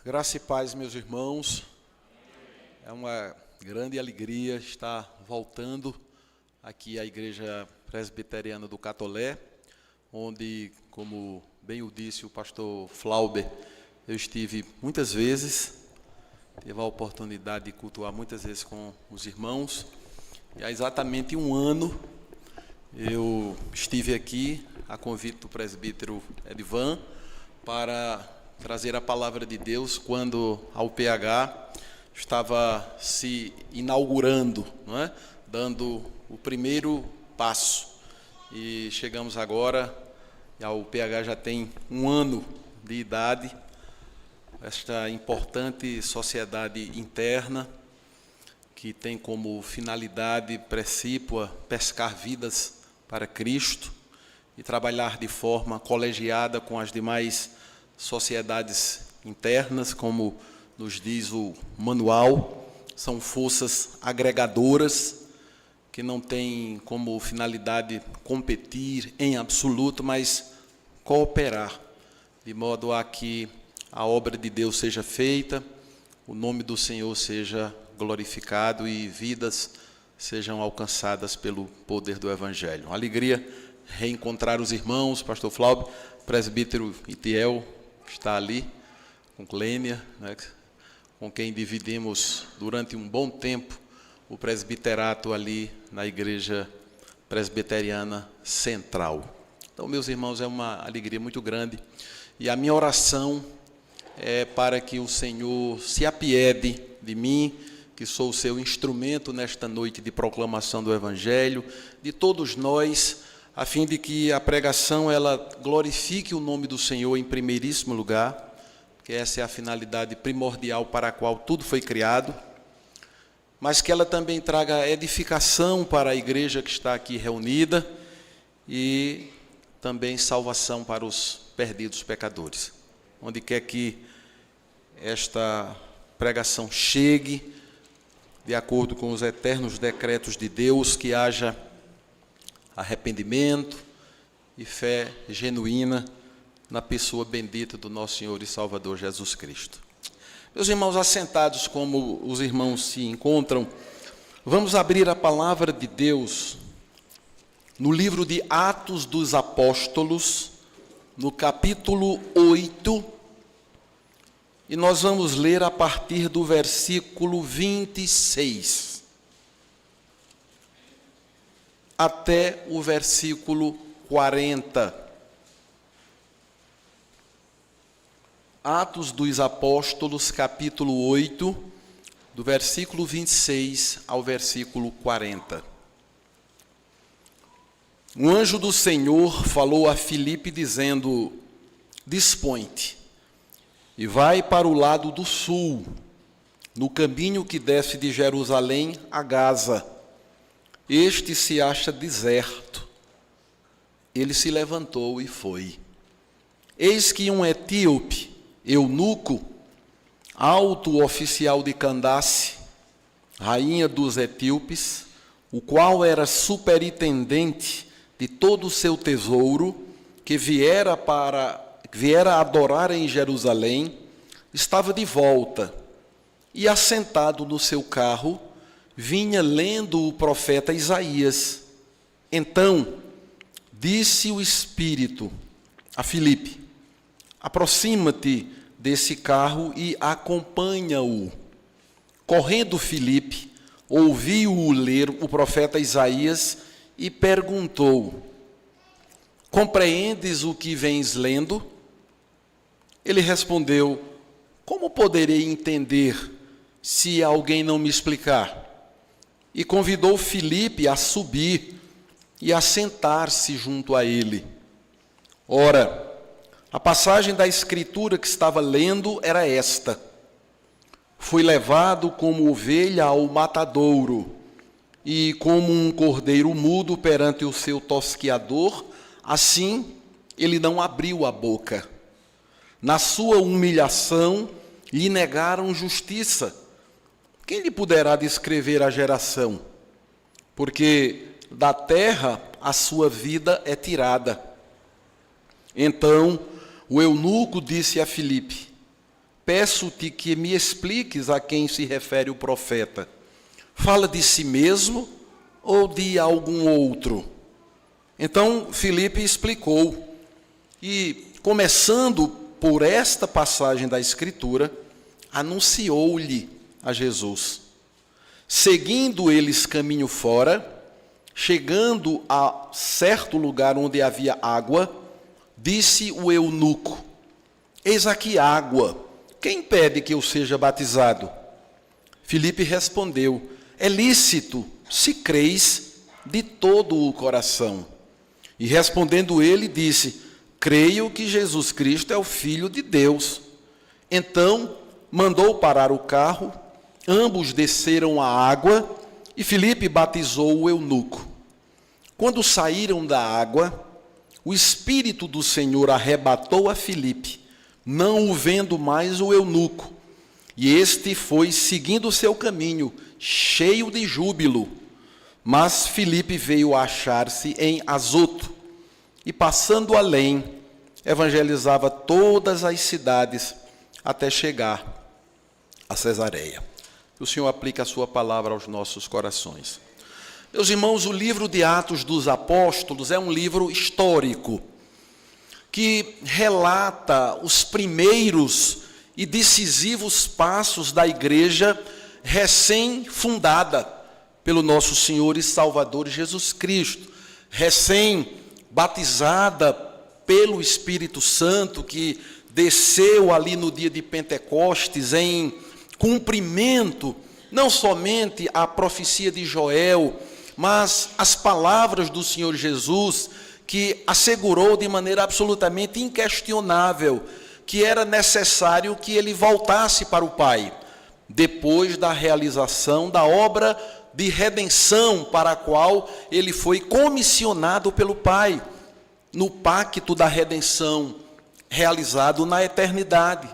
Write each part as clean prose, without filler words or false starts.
Graça e paz, meus irmãos. É uma grande alegria estar voltando aqui à Igreja Presbiteriana do Catolé, onde, como bem o disse o pastor Flauber, eu estive muitas vezes, tive a oportunidade de cultuar muitas vezes com os irmãos, e há exatamente um ano eu estive aqui, a convite do presbítero Edvan, para trazer a palavra de Deus, quando a UPH estava se inaugurando, não é? Dando o primeiro passo. E chegamos agora, a UPH já tem um ano de idade, esta importante sociedade interna, que tem como finalidade precípua pescar vidas para Cristo e trabalhar de forma colegiada com as demais sociedades internas, como nos diz o manual. São forças agregadoras que não têm como finalidade competir em absoluto, mas cooperar, de modo a que a obra de Deus seja feita, o nome do Senhor seja glorificado e vidas sejam alcançadas pelo poder do Evangelho. Uma alegria reencontrar os irmãos, pastor Flauber, presbítero Itiel, está ali, com Clênia, né, com quem dividimos durante um bom tempo o presbiterato ali na Igreja Presbiteriana Central. Então, meus irmãos, é uma alegria muito grande, e a minha oração é para que o Senhor se apiede de mim, que sou o seu instrumento nesta noite de proclamação do Evangelho, de todos nós, a fim de que a pregação ela glorifique o nome do Senhor em primeiríssimo lugar, que essa é a finalidade primordial para a qual tudo foi criado, mas que ela também traga edificação para a igreja que está aqui reunida e também salvação para os perdidos pecadores. Onde quer que esta pregação chegue, de acordo com os eternos decretos de Deus, que haja arrependimento e fé genuína na pessoa bendita do nosso Senhor e Salvador Jesus Cristo. Meus irmãos, assentados como os irmãos se encontram, vamos abrir a palavra de Deus no livro de Atos dos Apóstolos, no capítulo 8, e nós vamos ler a partir do versículo 26. Até o versículo 40. Atos dos Apóstolos, capítulo 8, do versículo 26 ao versículo 40. Um anjo do Senhor falou a Filipe, dizendo: dispõe-te e vai para o lado do sul, no caminho que desce de Jerusalém a Gaza. Este se acha deserto. Ele se levantou e foi. Eis que um etíope, eunuco, alto oficial de Candace, rainha dos etíopes, o qual era superintendente de todo o seu tesouro, que viera adorar em Jerusalém, estava de volta e, assentado no seu carro, vinha lendo o profeta Isaías. Então disse o Espírito a Filipe: aproxima-te desse carro e acompanha-o. Correndo Filipe, ouviu-o ler o profeta Isaías e perguntou: compreendes o que vens lendo? Ele respondeu: como poderei entender se alguém não me explicar? E convidou Filipe a subir e a sentar-se junto a ele. Ora, a passagem da Escritura que estava lendo era esta: fui levado como ovelha ao matadouro, e como um cordeiro mudo perante o seu tosquiador, assim ele não abriu a boca. Na sua humilhação lhe negaram justiça. Quem lhe poderá descrever a geração? Porque da terra a sua vida é tirada. Então o eunuco disse a Filipe: peço-te que me expliques a quem se refere o profeta. Fala de si mesmo ou de algum outro? Então, Filipe explicou. E, começando por esta passagem da Escritura, anunciou-lhe a Jesus. Seguindo eles caminho fora, chegando a certo lugar onde havia água, disse o eunuco: eis aqui água, quem pede que eu seja batizado? Filipe respondeu: é lícito, se creis de todo o coração. E respondendo ele, disse: creio que Jesus Cristo é o Filho de Deus. Então mandou parar o carro, ambos desceram à água e Filipe batizou o eunuco. Quando saíram da água, o Espírito do Senhor arrebatou a Filipe, não o vendo mais o eunuco, e este foi seguindo o seu caminho, cheio de júbilo. Mas Filipe veio a achar-se em Azoto, e passando além, evangelizava todas as cidades, até chegar a Cesareia. Que o Senhor aplique a sua palavra aos nossos corações. Meus irmãos, o livro de Atos dos Apóstolos é um livro histórico, que relata os primeiros e decisivos passos da igreja recém-fundada pelo nosso Senhor e Salvador Jesus Cristo, recém-batizada pelo Espírito Santo, que desceu ali no dia de Pentecostes em cumprimento, não somente a profecia de Joel, mas as palavras do Senhor Jesus, que assegurou de maneira absolutamente inquestionável que era necessário que ele voltasse para o Pai, depois da realização da obra de redenção para a qual ele foi comissionado pelo Pai, no pacto da redenção realizado na eternidade.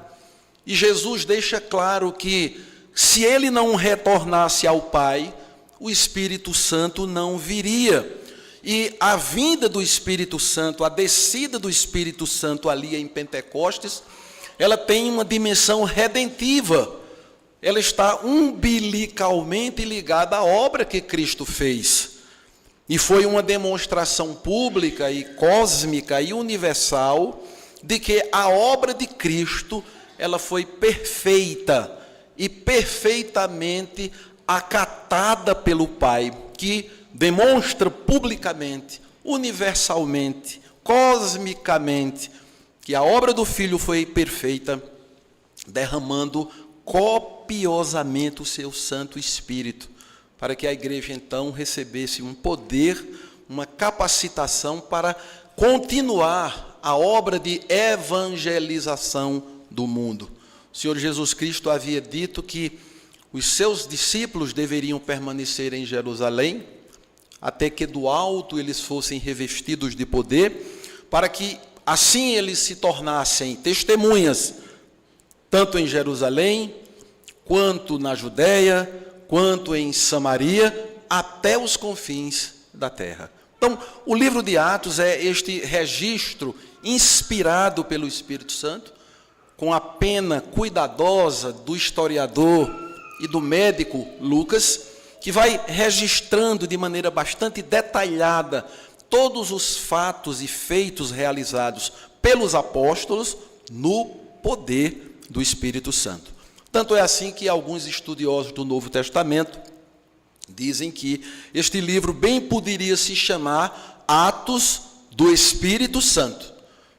E Jesus deixa claro que, se ele não retornasse ao Pai, o Espírito Santo não viria. E a vinda do Espírito Santo, a descida do Espírito Santo ali em Pentecostes, ela tem uma dimensão redentiva. Ela está umbilicalmente ligada à obra que Cristo fez. E foi uma demonstração pública e cósmica e universal de que a obra de Cristo, ela foi perfeita e perfeitamente acatada pelo Pai, que demonstra publicamente, universalmente, cosmicamente, que a obra do Filho foi perfeita, derramando copiosamente o seu Santo Espírito, para que a igreja então recebesse um poder, uma capacitação para continuar a obra de evangelização do mundo. O Senhor Jesus Cristo havia dito que os seus discípulos deveriam permanecer em Jerusalém, até que do alto eles fossem revestidos de poder, para que assim eles se tornassem testemunhas, tanto em Jerusalém, quanto na Judéia, quanto em Samaria, até os confins da terra. Então, o livro de Atos é este registro inspirado pelo Espírito Santo, com a pena cuidadosa do historiador e do médico Lucas, que vai registrando de maneira bastante detalhada todos os fatos e feitos realizados pelos apóstolos no poder do Espírito Santo. Tanto é assim que alguns estudiosos do Novo Testamento dizem que este livro bem poderia se chamar Atos do Espírito Santo,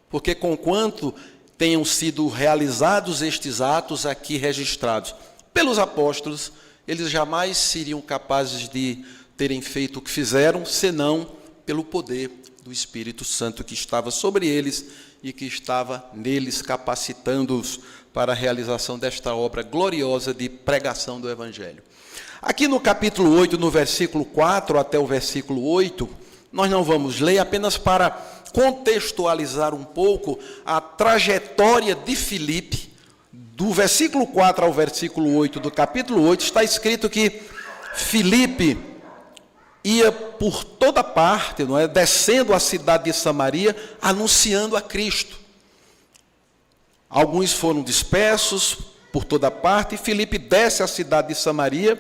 porque conquanto tenham sido realizados estes atos aqui registrados pelos apóstolos, eles jamais seriam capazes de terem feito o que fizeram, senão pelo poder do Espírito Santo que estava sobre eles e que estava neles, capacitando-os para a realização desta obra gloriosa de pregação do Evangelho. Aqui no capítulo 8, no versículo 4 até o versículo 8, nós não vamos ler, apenas para contextualizar um pouco a trajetória de Filipe. Do versículo 4 ao versículo 8 do capítulo 8, está escrito que Filipe ia por toda parte, não é, descendo a cidade de Samaria, anunciando a Cristo. Alguns foram dispersos por toda parte, e Filipe desce à cidade de Samaria,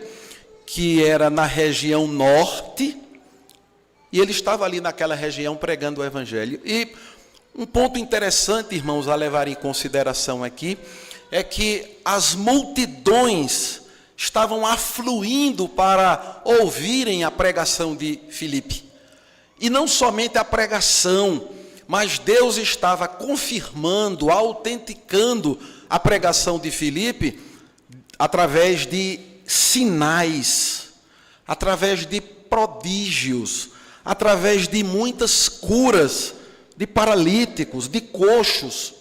que era na região norte, e ele estava ali naquela região pregando o evangelho. E um ponto interessante, irmãos, a levar em consideração aqui, é que as multidões estavam afluindo para ouvirem a pregação de Filipe. E não somente a pregação, mas Deus estava confirmando, autenticando a pregação de Filipe através de sinais, através de prodígios, através de muitas curas de paralíticos, de coxos,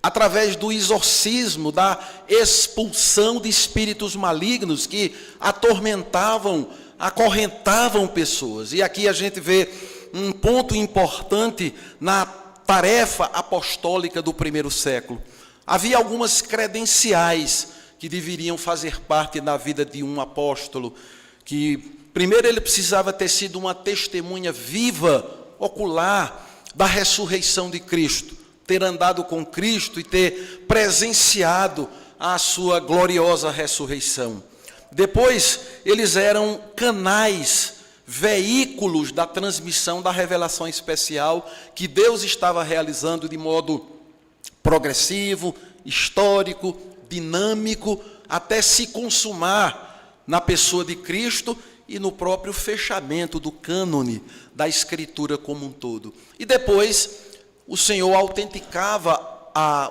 através do exorcismo, da expulsão de espíritos malignos que atormentavam, acorrentavam pessoas. E aqui a gente vê um ponto importante na tarefa apostólica do primeiro século. Havia algumas credenciais que deveriam fazer parte da vida de um apóstolo, que primeiro ele precisava ter sido uma testemunha viva, ocular, da ressurreição de Cristo, ter andado com Cristo e ter presenciado a sua gloriosa ressurreição. Depois, eles eram canais, veículos da transmissão da revelação especial que Deus estava realizando de modo progressivo, histórico, dinâmico, até se consumar na pessoa de Cristo e no próprio fechamento do cânone da Escritura como um todo. E depois, o Senhor autenticava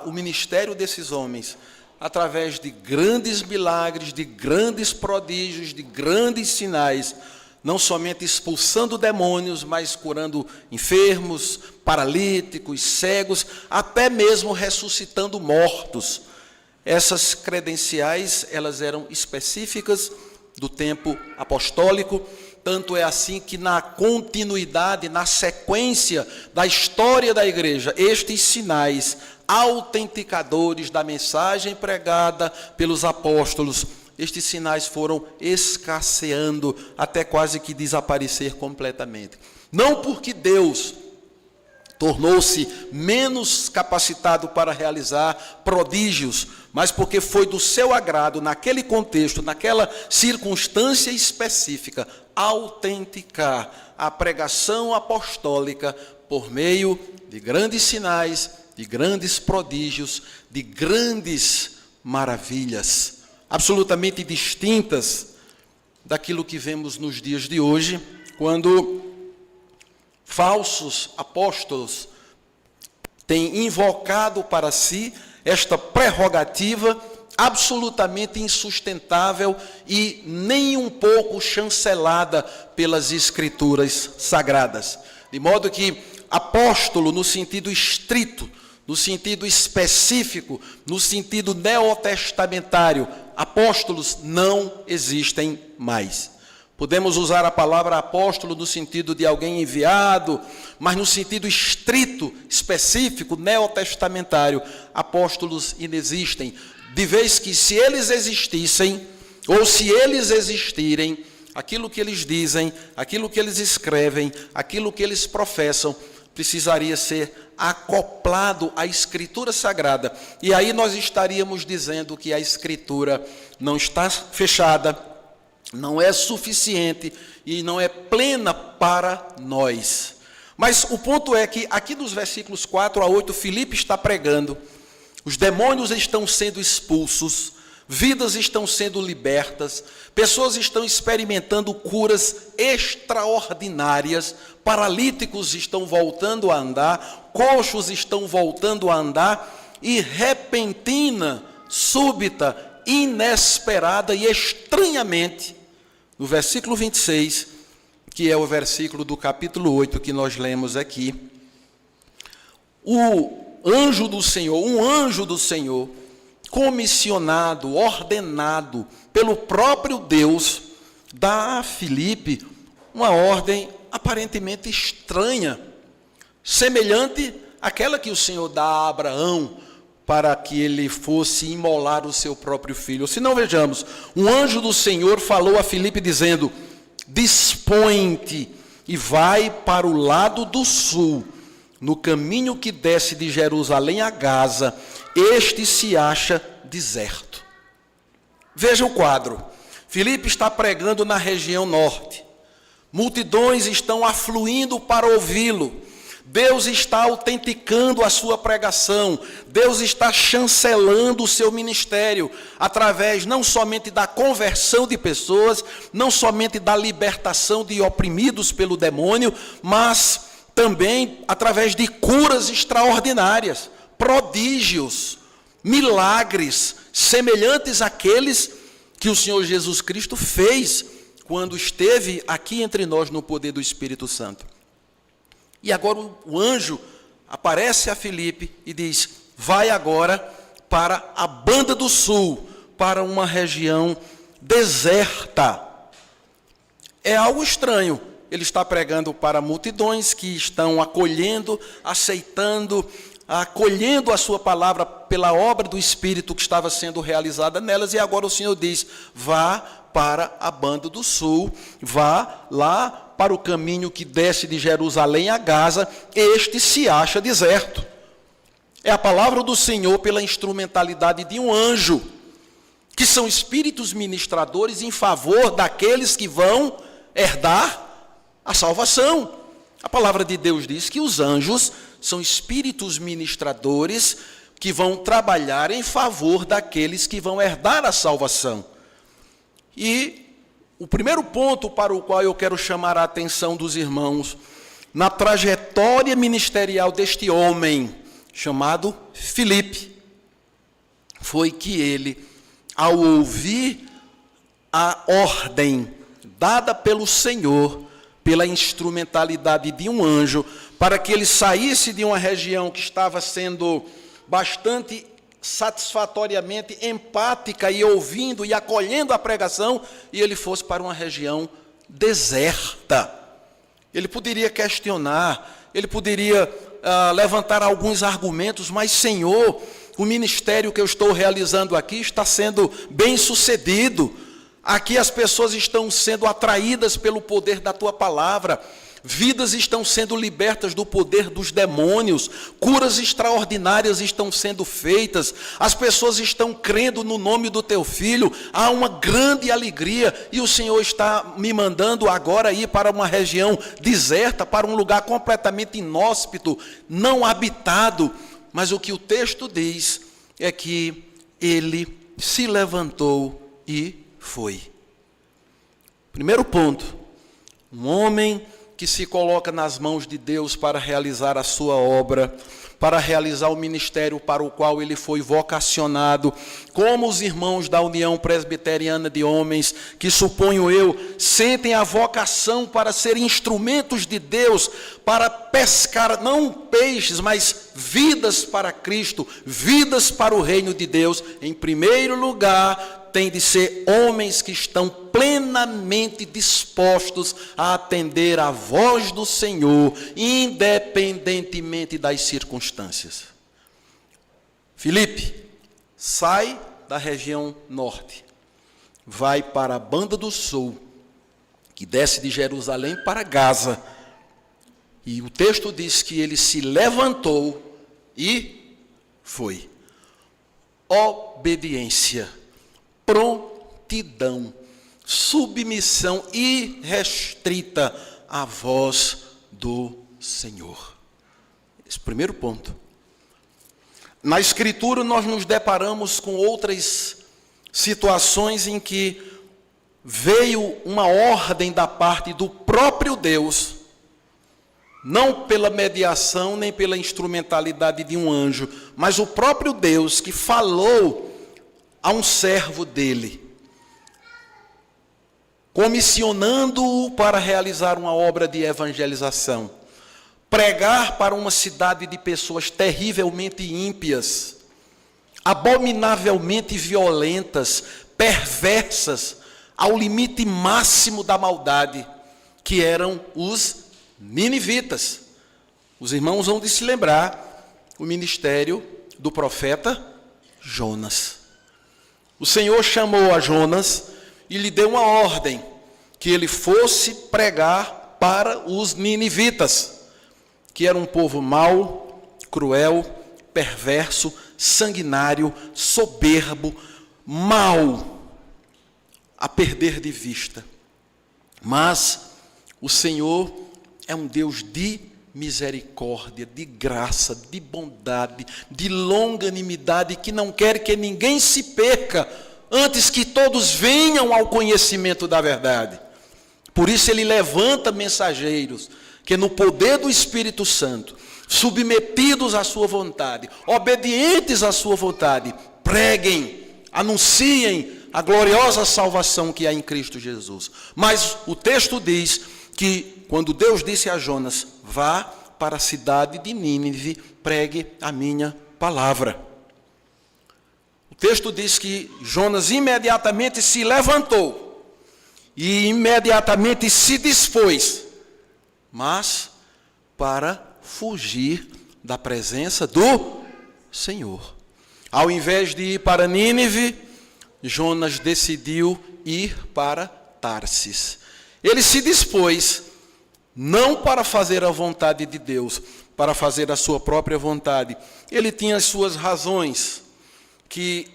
o ministério desses homens através de grandes milagres, de grandes prodígios, de grandes sinais, não somente expulsando demônios, mas curando enfermos, paralíticos, cegos, até mesmo ressuscitando mortos. Essas credenciais, elas eram específicas do tempo apostólico, tanto é assim que na continuidade, na sequência da história da igreja, estes sinais autenticadores da mensagem pregada pelos apóstolos, estes sinais foram escasseando até quase que desaparecer completamente. Não porque Deus tornou-se menos capacitado para realizar prodígios, mas porque foi do seu agrado, naquele contexto, naquela circunstância específica, autenticar a pregação apostólica por meio de grandes sinais, de grandes prodígios, de grandes maravilhas, absolutamente distintas daquilo que vemos nos dias de hoje, quando falsos apóstolos têm invocado para si esta prerrogativa absolutamente insustentável e nem um pouco chancelada pelas Escrituras Sagradas. De modo que apóstolo, no sentido estrito, no sentido específico, no sentido neotestamentário, apóstolos não existem mais. Podemos usar a palavra apóstolo no sentido de alguém enviado, mas no sentido estrito, específico, neotestamentário, apóstolos inexistem. De vez que se eles existissem, ou se eles existirem, aquilo que eles dizem, aquilo que eles escrevem, aquilo que eles professam, precisaria ser acoplado à Escritura Sagrada. E aí nós estaríamos dizendo que a Escritura não está fechada, não é suficiente e não é plena para nós. Mas o ponto é que aqui nos versículos 4 a 8, Filipe está pregando, os demônios estão sendo expulsos, vidas estão sendo libertas, pessoas estão experimentando curas extraordinárias, paralíticos estão voltando a andar, coxos estão voltando a andar, e repentina, súbita, inesperada e estranhamente, no versículo 26, que é o versículo do capítulo 8 que nós lemos aqui, um anjo do Senhor, comissionado, ordenado pelo próprio Deus, dá a Filipe uma ordem aparentemente estranha, semelhante àquela que o Senhor dá a Abraão, para que ele fosse imolar o seu próprio filho. Se não, vejamos, um anjo do Senhor falou a Filipe dizendo: dispõe-te e vai para o lado do sul, no caminho que desce de Jerusalém a Gaza, este se acha deserto. Veja o quadro. Filipe está pregando na região norte. Multidões estão afluindo para ouvi-lo. Deus está autenticando a sua pregação. Deus está chancelando o seu ministério através não somente da conversão de pessoas, não somente da libertação de oprimidos pelo demônio, mas também através de curas extraordinárias, prodígios, milagres, semelhantes àqueles que o Senhor Jesus Cristo fez quando esteve aqui entre nós no poder do Espírito Santo. E agora o anjo aparece a Filipe e diz: vai agora para a banda do sul, para uma região deserta. É algo estranho. Ele está pregando para multidões que estão acolhendo, aceitando, acolhendo a sua palavra pela obra do Espírito que estava sendo realizada nelas, e agora o Senhor diz: vá para a banda do sul, vá lá para o caminho que desce de Jerusalém a Gaza, este se acha deserto. É a palavra do Senhor pela instrumentalidade de um anjo, que são espíritos ministradores em favor daqueles que vão herdar a salvação. A palavra de Deus diz que os anjos são espíritos ministradores que vão trabalhar em favor daqueles que vão herdar a salvação. E o primeiro ponto para o qual eu quero chamar a atenção dos irmãos, na trajetória ministerial deste homem, chamado Filipe, foi que ele, ao ouvir a ordem dada pelo Senhor, pela instrumentalidade de um anjo, para que ele saísse de uma região que estava sendo bastante satisfatoriamente empática e ouvindo e acolhendo a pregação, e ele fosse para uma região deserta. Ele poderia questionar, ele poderia levantar alguns argumentos, mas Senhor, o ministério que eu estou realizando aqui está sendo bem sucedido. Aqui as pessoas estão sendo atraídas pelo poder da tua palavra. Vidas estão sendo libertas do poder dos demônios, curas extraordinárias estão sendo feitas, as pessoas estão crendo no nome do teu filho, há uma grande alegria, e o Senhor está me mandando agora ir para uma região deserta, para um lugar completamente inóspito, não habitado. Mas o que o texto diz é que ele se levantou e foi. Primeiro ponto, um homem que se coloca nas mãos de Deus para realizar a sua obra, para realizar o ministério para o qual ele foi vocacionado, como os irmãos da União Presbiteriana de Homens, que suponho eu, sentem a vocação para ser instrumentos de Deus, para pescar, não peixes, mas vidas para Cristo, vidas para o reino de Deus. Em primeiro lugar, tem de ser homens que estão plenamente dispostos a atender à voz do Senhor, independentemente das circunstâncias. Filipe sai da região norte, vai para a banda do sul, que desce de Jerusalém para Gaza, e o texto diz que ele se levantou e foi. Obediência, prontidão, submissão irrestrita à voz do Senhor. Esse primeiro ponto. Na Escritura nós nos deparamos com outras situações em que veio uma ordem da parte do próprio Deus, não pela mediação nem pela instrumentalidade de um anjo, mas o próprio Deus que falou a um servo dele, comissionando-o para realizar uma obra de evangelização, pregar para uma cidade de pessoas terrivelmente ímpias, abominavelmente violentas, perversas, ao limite máximo da maldade, que eram os ninivitas. Os irmãos vão de se lembrar o ministério do profeta Jonas. O Senhor chamou a Jonas e lhe deu uma ordem, que ele fosse pregar para os ninivitas, que era um povo mau, cruel, perverso, sanguinário, soberbo, mau, a perder de vista. Mas o Senhor é um Deus de misericórdia, de graça, de bondade, de longanimidade, que não quer que ninguém se perca, antes que todos venham ao conhecimento da verdade. Por isso ele levanta mensageiros, que no poder do Espírito Santo, submetidos à sua vontade, obedientes à sua vontade, preguem, anunciem a gloriosa salvação que há em Cristo Jesus. Mas o texto diz que quando Deus disse a Jonas, vá para a cidade de Nínive, pregue a minha palavra. O texto diz que Jonas imediatamente se levantou e imediatamente se dispôs, mas para fugir da presença do Senhor. Ao invés de ir para Nínive, Jonas decidiu ir para Tarsis. Ele se dispôs, não para fazer a vontade de Deus, para fazer a sua própria vontade. Ele tinha as suas razões, que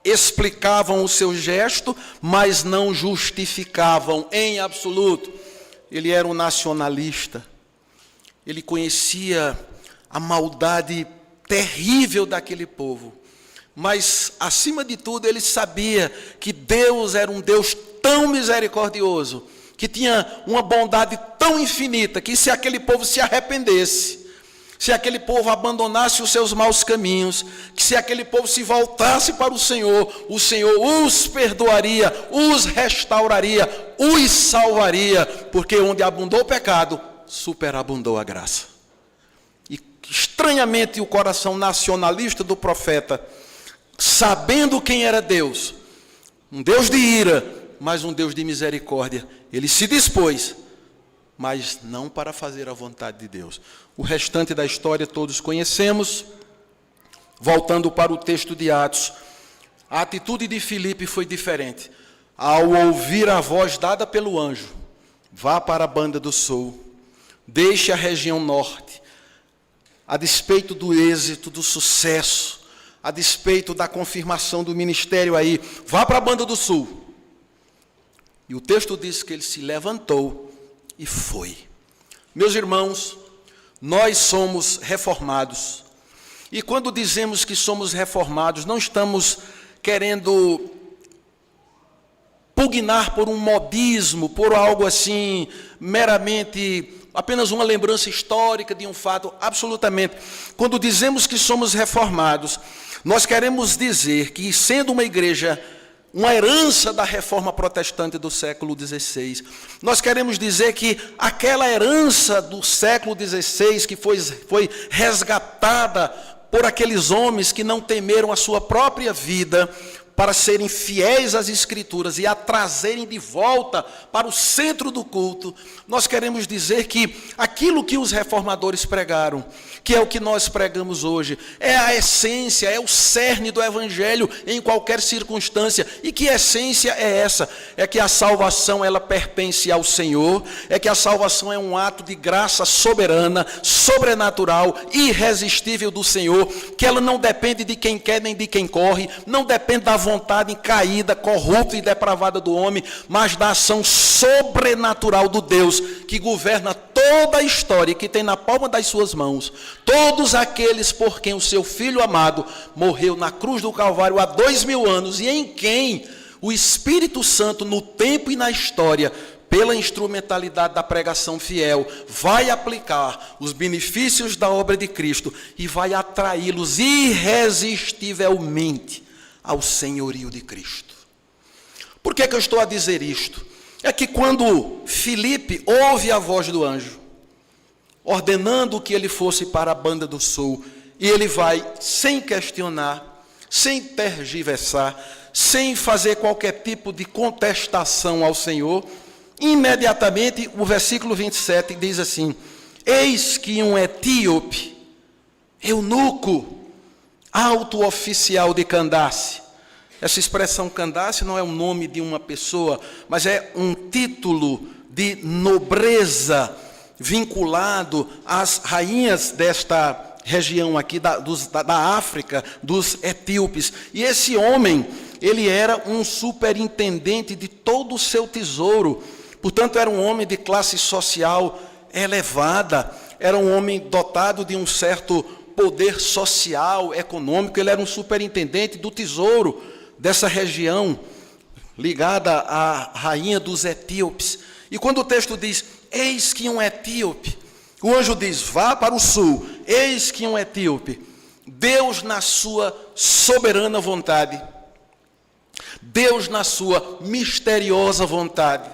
explicavam o seu gesto, mas não justificavam em absoluto. Ele era um nacionalista. Ele conhecia a maldade terrível daquele povo. Mas, acima de tudo, ele sabia que Deus era um Deus tão misericordioso, que tinha uma bondade tão infinita, que se aquele povo se arrependesse, se aquele povo abandonasse os seus maus caminhos, que se aquele povo se voltasse para o Senhor os perdoaria, os restauraria, os salvaria, porque onde abundou o pecado, superabundou a graça. E estranhamente o coração nacionalista do profeta, sabendo quem era Deus, um Deus de ira, mas um Deus de misericórdia, ele se dispôs, mas não para fazer a vontade de Deus. O restante da história todos conhecemos. Voltando para o texto de Atos, a atitude de Filipe foi diferente. Ao ouvir a voz dada pelo anjo, vá para a banda do sul, deixe a região norte, a despeito do êxito, do sucesso, a despeito da confirmação do ministério aí, vá para a banda do sul. E o texto diz que ele se levantou e foi. Meus irmãos, nós somos reformados. E quando dizemos que somos reformados, não estamos querendo pugnar por um modismo, por algo assim, meramente, apenas uma lembrança histórica de um fato, absolutamente. Quando dizemos que somos reformados, nós queremos dizer que, sendo uma igreja, uma herança da reforma protestante do século XVI, nós queremos dizer que aquela herança do século XVI, que foi resgatada por aqueles homens que não temeram a sua própria vida, para serem fiéis às Escrituras e a trazerem de volta para o centro do culto, nós queremos dizer que aquilo que os reformadores pregaram, que é o que nós pregamos hoje, é a essência, é o cerne do Evangelho em qualquer circunstância. E que essência é essa? É que a salvação, ela pertence ao Senhor, é que a salvação é um ato de graça soberana, sobrenatural, irresistível do Senhor, que ela não depende de quem quer nem de quem corre, não depende da vontade caída, corrupta e depravada do homem, mas da ação sobrenatural do Deus, que governa toda a história e que tem na palma das suas mãos todos aqueles por quem o seu Filho amado morreu na cruz do Calvário há 2000 anos, e em quem o Espírito Santo, no tempo e na história, pela instrumentalidade da pregação fiel, vai aplicar os benefícios da obra de Cristo e vai atraí-los irresistivelmente ao senhorio de Cristo. Por que eu estou a dizer isto? É que quando Filipe ouve a voz do anjo, ordenando que ele fosse para a banda do sul, e ele vai sem questionar, sem tergiversar, sem fazer qualquer tipo de contestação ao Senhor, imediatamente o versículo 27 diz assim: eis que um etíope, eunuco, alto oficial de Candace. Essa expressão Candace não é o nome de uma pessoa, mas é um título de nobreza vinculado às rainhas desta região aqui da África, dos etíopes. E esse homem, ele era um superintendente de todo o seu tesouro. Portanto, era um homem de classe social elevada, era um homem dotado de um certo poder social, econômico. Ele era um superintendente do tesouro dessa região, ligada à rainha dos etíopes. E quando o texto diz, eis que um etíope, o anjo diz, vá para o sul, eis que um etíope, Deus na sua soberana vontade, Deus na sua misteriosa vontade,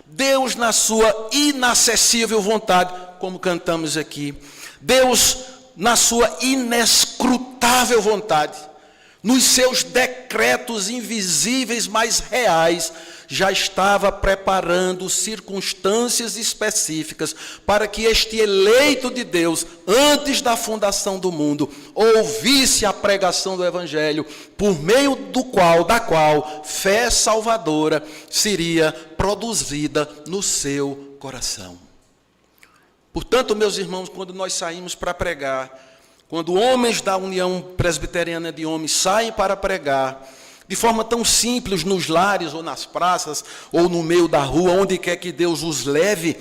Deus na sua inacessível vontade, como cantamos aqui, Deus na sua inescrutável vontade, nos seus decretos invisíveis, mas reais, já estava preparando circunstâncias específicas para que este eleito de Deus, antes da fundação do mundo, ouvisse a pregação do Evangelho, por meio da qual fé salvadora seria produzida no seu coração. Portanto, meus irmãos, quando nós saímos para pregar, quando homens da União Presbiteriana de Homens saem para pregar, de forma tão simples, nos lares ou nas praças, ou no meio da rua, onde quer que Deus os leve,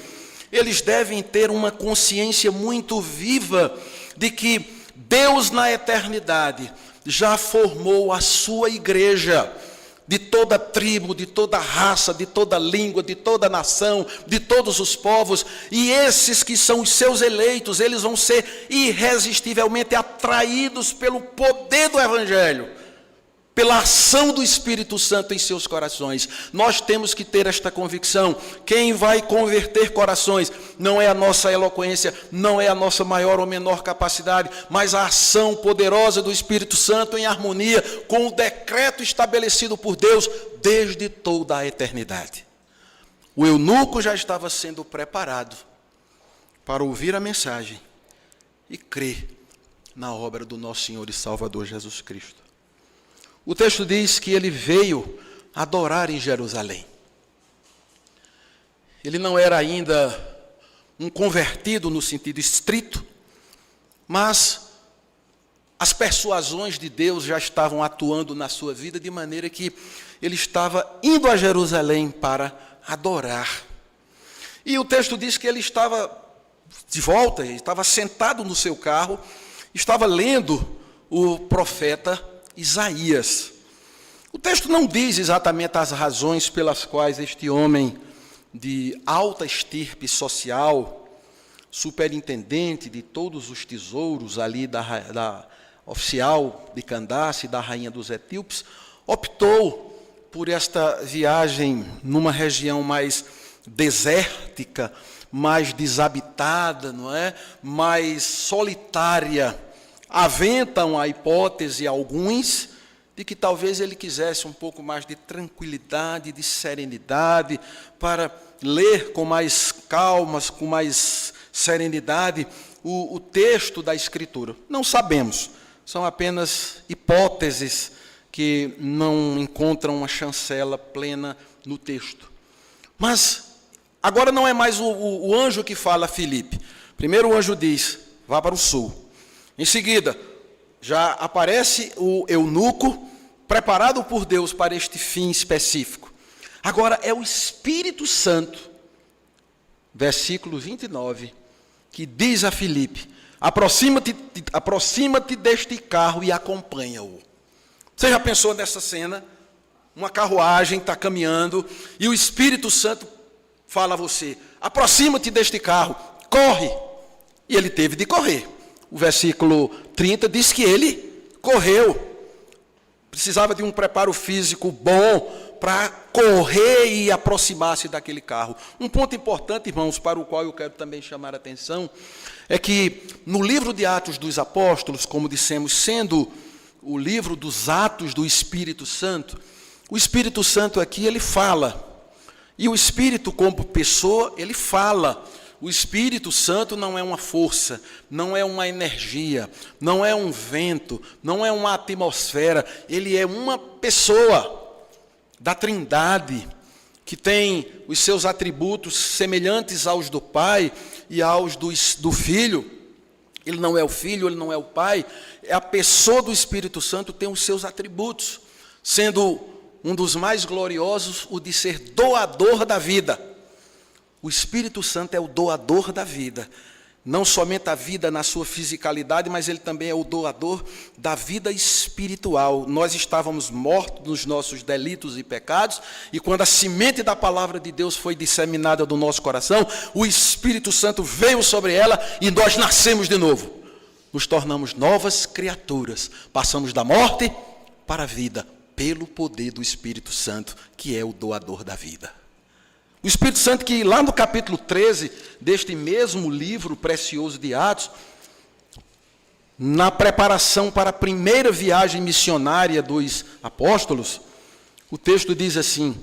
eles devem ter uma consciência muito viva de que Deus na eternidade já formou a sua igreja, de toda tribo, de toda raça, de toda língua, de toda nação, de todos os povos, e esses que são os seus eleitos, eles vão ser irresistivelmente atraídos pelo poder do Evangelho, pela ação do Espírito Santo em seus corações. Nós temos que ter esta convicção. Quem vai converter corações não é a nossa eloquência, não é a nossa maior ou menor capacidade, mas a ação poderosa do Espírito Santo em harmonia com o decreto estabelecido por Deus desde toda a eternidade. O eunuco já estava sendo preparado para ouvir a mensagem e crer na obra do nosso Senhor e Salvador Jesus Cristo. O texto diz que ele veio adorar em Jerusalém. Ele não era ainda um convertido no sentido estrito, mas as persuasões de Deus já estavam atuando na sua vida, de maneira que ele estava indo a Jerusalém para adorar. E o texto diz que ele estava de volta, ele estava sentado no seu carro, estava lendo o profeta Isaías. O texto não diz exatamente as razões pelas quais este homem de alta estirpe social, superintendente de todos os tesouros ali da oficial de Candace, da rainha dos etíopes, optou por esta viagem numa região mais desértica, mais desabitada, não é? Mais solitária. Aventam a hipótese alguns de que talvez ele quisesse um pouco mais de tranquilidade, de serenidade, para ler com mais calma, com mais serenidade o texto da Escritura. Não sabemos, são apenas hipóteses que não encontram uma chancela plena no texto. Mas agora não é mais o anjo que fala a Filipe. Primeiro o anjo diz, vá para o sul. Em seguida, já aparece o eunuco, preparado por Deus para este fim específico. Agora é o Espírito Santo, versículo 29, que diz a Filipe, aproxima-te deste carro e acompanha-o. Você já pensou nessa cena? Uma carruagem está caminhando e o Espírito Santo fala a você, aproxima-te deste carro, corre. E ele teve de correr. O versículo 30 diz que ele correu. Precisava de um preparo físico bom para correr e aproximar-se daquele carro. Um ponto importante, irmãos, para o qual eu quero também chamar a atenção, é que no livro de Atos dos Apóstolos, como dissemos, sendo o livro dos Atos do Espírito Santo, o Espírito Santo aqui, ele fala. E o Espírito, como pessoa, ele fala. O Espírito Santo não é uma força, não é uma energia, não é um vento, não é uma atmosfera. Ele é uma pessoa da Trindade, que tem os seus atributos semelhantes aos do Pai e aos do Filho. Ele não é o Filho, ele não é o Pai, é a pessoa do Espírito Santo, tem os seus atributos, sendo um dos mais gloriosos o de ser doador da vida. O Espírito Santo é o doador da vida, não somente a vida na sua fisicalidade, mas ele também é o doador da vida espiritual. Nós estávamos mortos nos nossos delitos e pecados, e quando a semente da palavra de Deus foi disseminada no nosso coração, o Espírito Santo veio sobre ela e nós nascemos de novo. Nos tornamos novas criaturas, passamos da morte para a vida, pelo poder do Espírito Santo, que é o doador da vida. O Espírito Santo que lá no capítulo 13, deste mesmo livro precioso de Atos, na preparação para a primeira viagem missionária dos apóstolos, o texto diz assim,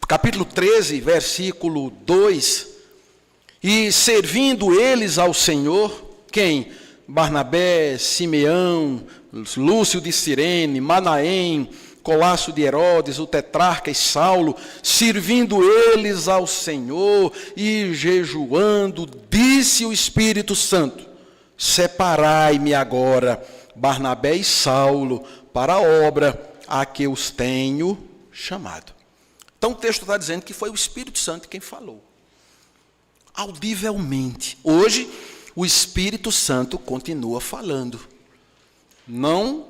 capítulo 13, versículo 2, e servindo eles ao Senhor, quem? Barnabé, Simeão, Lúcio de Cirene, Manaém, Colácio de Herodes, o tetrarca e Saulo, servindo eles ao Senhor e jejuando, disse o Espírito Santo, separai-me agora, Barnabé e Saulo, para a obra a que os tenho chamado. Então o texto está dizendo que foi o Espírito Santo quem falou, audivelmente. Hoje, o Espírito Santo continua falando, não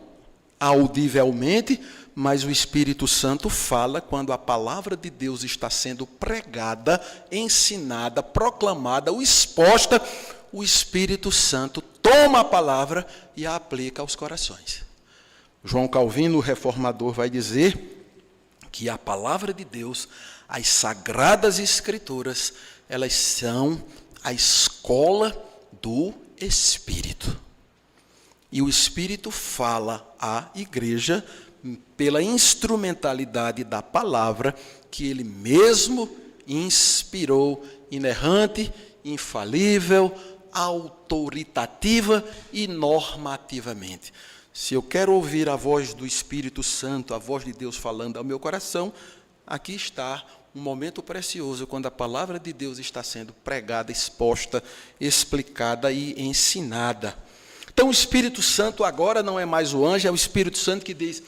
audivelmente, mas o Espírito Santo fala quando a palavra de Deus está sendo pregada, ensinada, proclamada ou exposta. O Espírito Santo toma a palavra e a aplica aos corações. João Calvino, o reformador, vai dizer que a palavra de Deus, as sagradas escrituras, elas são a escola do Espírito. E o Espírito fala à igreja pela instrumentalidade da palavra que ele mesmo inspirou, inerrante, infalível, autoritativa e normativamente. Se eu quero ouvir a voz do Espírito Santo, a voz de Deus falando ao meu coração, aqui está um momento precioso, quando a palavra de Deus está sendo pregada, exposta, explicada e ensinada. Então o Espírito Santo agora não é mais o anjo, é o Espírito Santo que diz,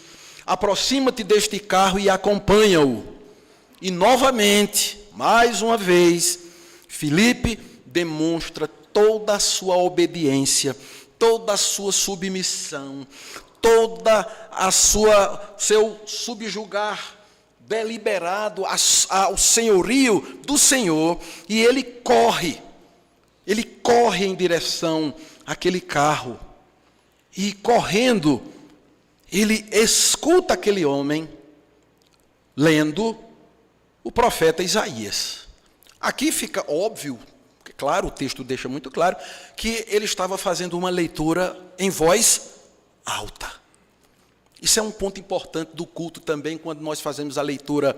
aproxima-te deste carro e acompanha-o. E novamente, mais uma vez, Filipe demonstra toda a sua obediência, toda a sua submissão, toda a seu subjugar deliberado ao senhorio do Senhor, e ele corre em direção àquele carro, e correndo, ele escuta aquele homem lendo o profeta Isaías. Aqui fica óbvio, claro, o texto deixa muito claro, que ele estava fazendo uma leitura em voz alta. Isso é um ponto importante do culto também, quando nós fazemos a leitura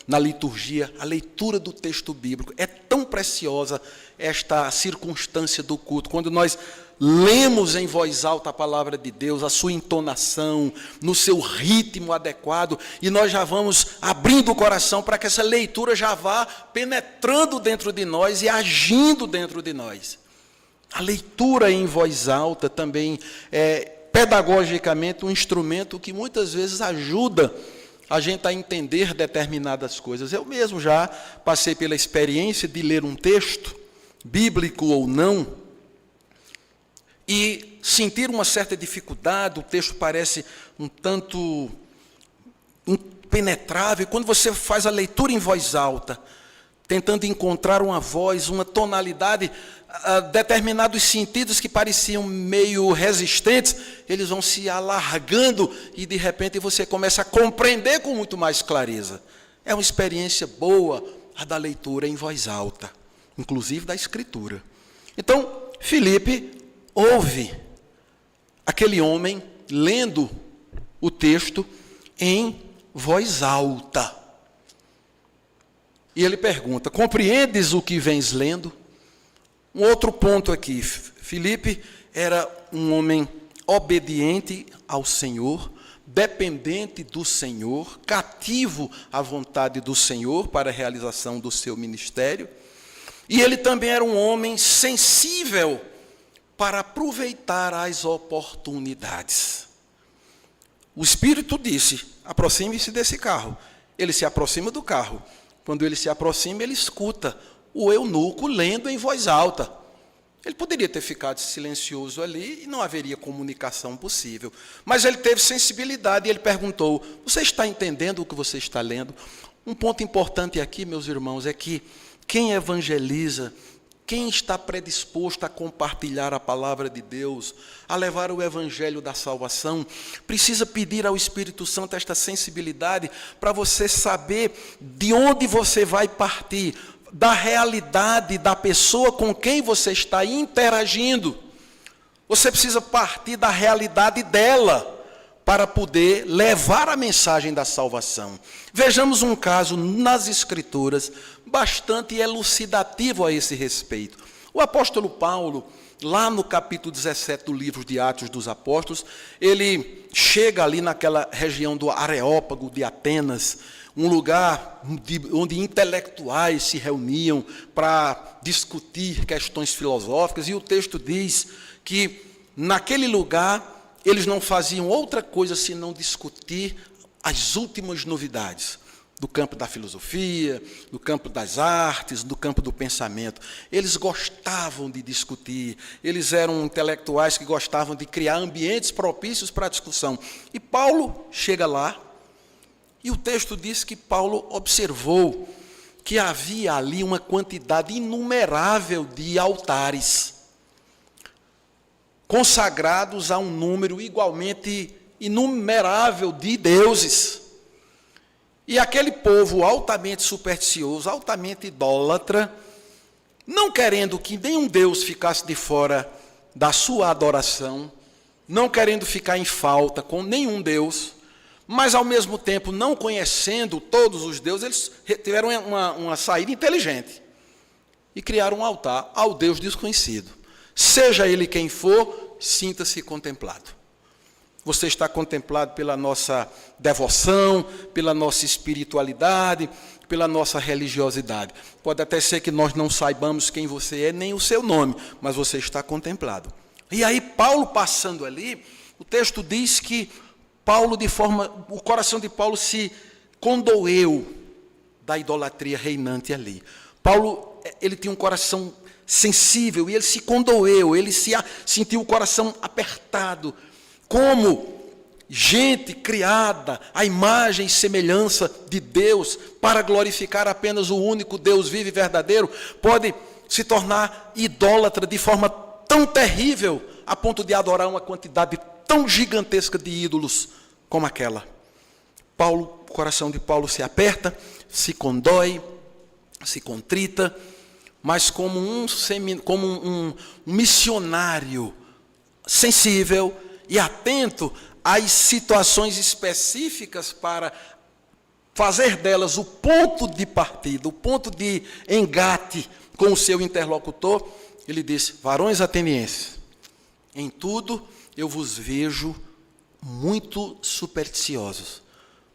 na liturgia, a leitura do texto bíblico. É tão preciosa esta circunstância do culto, quando nós lemos em voz alta a palavra de Deus, a sua entonação, no seu ritmo adequado, e nós já vamos abrindo o coração para que essa leitura já vá penetrando dentro de nós e agindo dentro de nós. A leitura em voz alta também é pedagogicamente um instrumento que muitas vezes ajuda a gente a entender determinadas coisas. Eu mesmo já passei pela experiência de ler um texto, bíblico ou não, e sentir uma certa dificuldade, o texto parece um tanto impenetrável. Quando você faz a leitura em voz alta, tentando encontrar uma voz, uma tonalidade, determinados sentidos que pareciam meio resistentes, eles vão se alargando e, de repente, você começa a compreender com muito mais clareza. É uma experiência boa a da leitura em voz alta, inclusive da Escritura. Então, Filipe ouve aquele homem lendo o texto em voz alta. E ele pergunta, compreendes o que vens lendo? Um outro ponto aqui, Filipe era um homem obediente ao Senhor, dependente do Senhor, cativo à vontade do Senhor para a realização do seu ministério. E ele também era um homem sensível para aproveitar as oportunidades. O Espírito disse: aproxime-se desse carro. Ele se aproxima do carro. Quando ele se aproxima, ele escuta o eunuco lendo em voz alta. Ele poderia ter ficado silencioso ali e não haveria comunicação possível. Mas ele teve sensibilidade e ele perguntou: você está entendendo o que você está lendo? Um ponto importante aqui, meus irmãos, é que quem evangeliza, quem está predisposto a compartilhar a palavra de Deus, a levar o evangelho da salvação, precisa pedir ao Espírito Santo esta sensibilidade para você saber de onde você vai partir, da realidade da pessoa com quem você está interagindo. Você precisa partir da realidade dela para poder levar a mensagem da salvação. Vejamos um caso nas Escrituras bastante elucidativo a esse respeito. O apóstolo Paulo, lá no capítulo 17 do livro de Atos dos Apóstolos, ele chega ali naquela região do Areópago de Atenas, um lugar onde intelectuais se reuniam para discutir questões filosóficas, e o texto diz que naquele lugar eles não faziam outra coisa senão discutir as últimas novidades do campo da filosofia, do campo das artes, do campo do pensamento. Eles gostavam de discutir, eles eram intelectuais que gostavam de criar ambientes propícios para a discussão. E Paulo chega lá, e o texto diz que Paulo observou que havia ali uma quantidade inumerável de altares, consagrados a um número igualmente inumerável de deuses. E aquele povo altamente supersticioso, altamente idólatra, não querendo que nenhum Deus ficasse de fora da sua adoração, não querendo ficar em falta com nenhum Deus, mas ao mesmo tempo não conhecendo todos os deuses, eles tiveram uma saída inteligente e criaram um altar ao Deus desconhecido. Seja ele quem for, sinta-se contemplado. Você está contemplado pela nossa devoção, pela nossa espiritualidade, pela nossa religiosidade. Pode até ser que nós não saibamos quem você é, nem o seu nome, mas você está contemplado. E aí Paulo passando ali, o texto diz que o coração de Paulo se condoeu da idolatria reinante ali. Paulo, ele tinha um coração sensível, e ele se condoeu, ele sentiu o coração apertado, como gente criada à imagem e semelhança de Deus, para glorificar apenas o único Deus vivo e verdadeiro, pode se tornar idólatra de forma tão terrível, a ponto de adorar uma quantidade tão gigantesca de ídolos como aquela. O coração de Paulo se aperta, se condói, se contrita, mas como um missionário sensível e atento às situações específicas para fazer delas o ponto de partida, o ponto de engate com o seu interlocutor, ele disse: varões atenienses, em tudo eu vos vejo muito supersticiosos,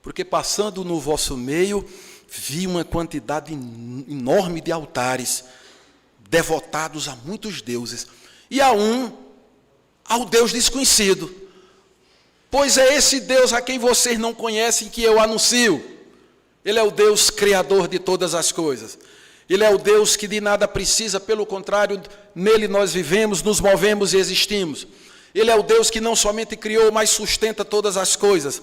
porque passando no vosso meio, vi uma quantidade enorme de altares, devotados a muitos deuses, e ao Deus desconhecido. Pois é esse Deus a quem vocês não conhecem que eu anuncio. Ele é o Deus criador de todas as coisas. Ele é o Deus que de nada precisa, pelo contrário, nele nós vivemos, nos movemos e existimos. Ele é o Deus que não somente criou, mas sustenta todas as coisas.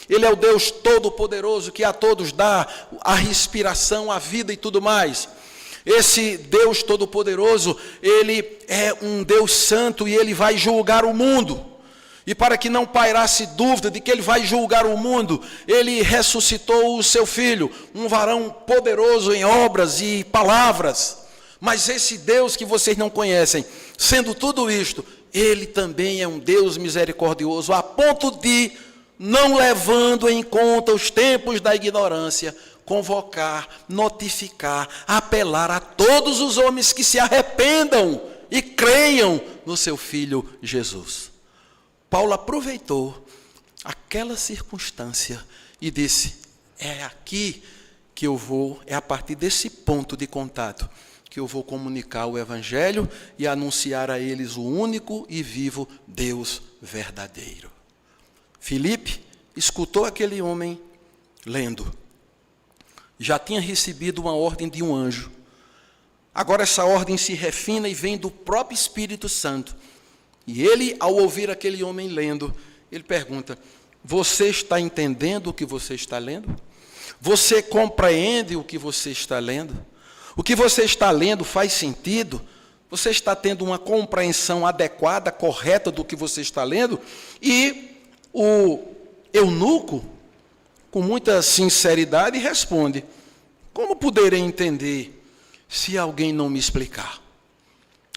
Ele é o Deus todo-poderoso que a todos dá a respiração, a vida e tudo mais. Esse Deus todo-poderoso, ele é um Deus santo e ele vai julgar o mundo. E para que não pairasse dúvida de que ele vai julgar o mundo, ele ressuscitou o seu filho, um varão poderoso em obras e palavras. Mas esse Deus que vocês não conhecem, sendo tudo isto, ele também é um Deus misericordioso, a ponto de, não levando em conta os tempos da ignorância, convocar, notificar, apelar a todos os homens que se arrependam e creiam no seu Filho Jesus. Paulo aproveitou aquela circunstância e disse: é aqui que eu vou, é a partir desse ponto de contato que eu vou comunicar o Evangelho e anunciar a eles o único e vivo Deus verdadeiro. Filipe escutou aquele homem lendo. Já tinha recebido uma ordem de um anjo. Agora essa ordem se refina e vem do próprio Espírito Santo. E ele, ao ouvir aquele homem lendo, ele pergunta: você está entendendo o que você está lendo? Você compreende o que você está lendo? O que você está lendo faz sentido? Você está tendo uma compreensão adequada, correta do que você está lendo? E o eunuco, com muita sinceridade, responde: como poderei entender se alguém não me explicar?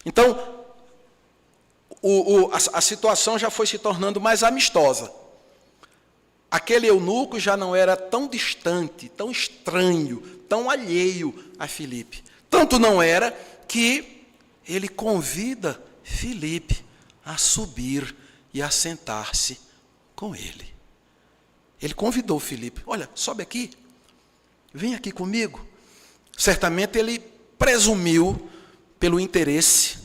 Então, a situação já foi se tornando mais amistosa. Aquele eunuco já não era tão distante, tão estranho, tão alheio a Filipe. Tanto não era que ele convida Filipe a subir e a sentar-se com ele. Ele convidou Filipe: olha, sobe aqui, vem aqui comigo. Certamente ele presumiu, pelo interesse,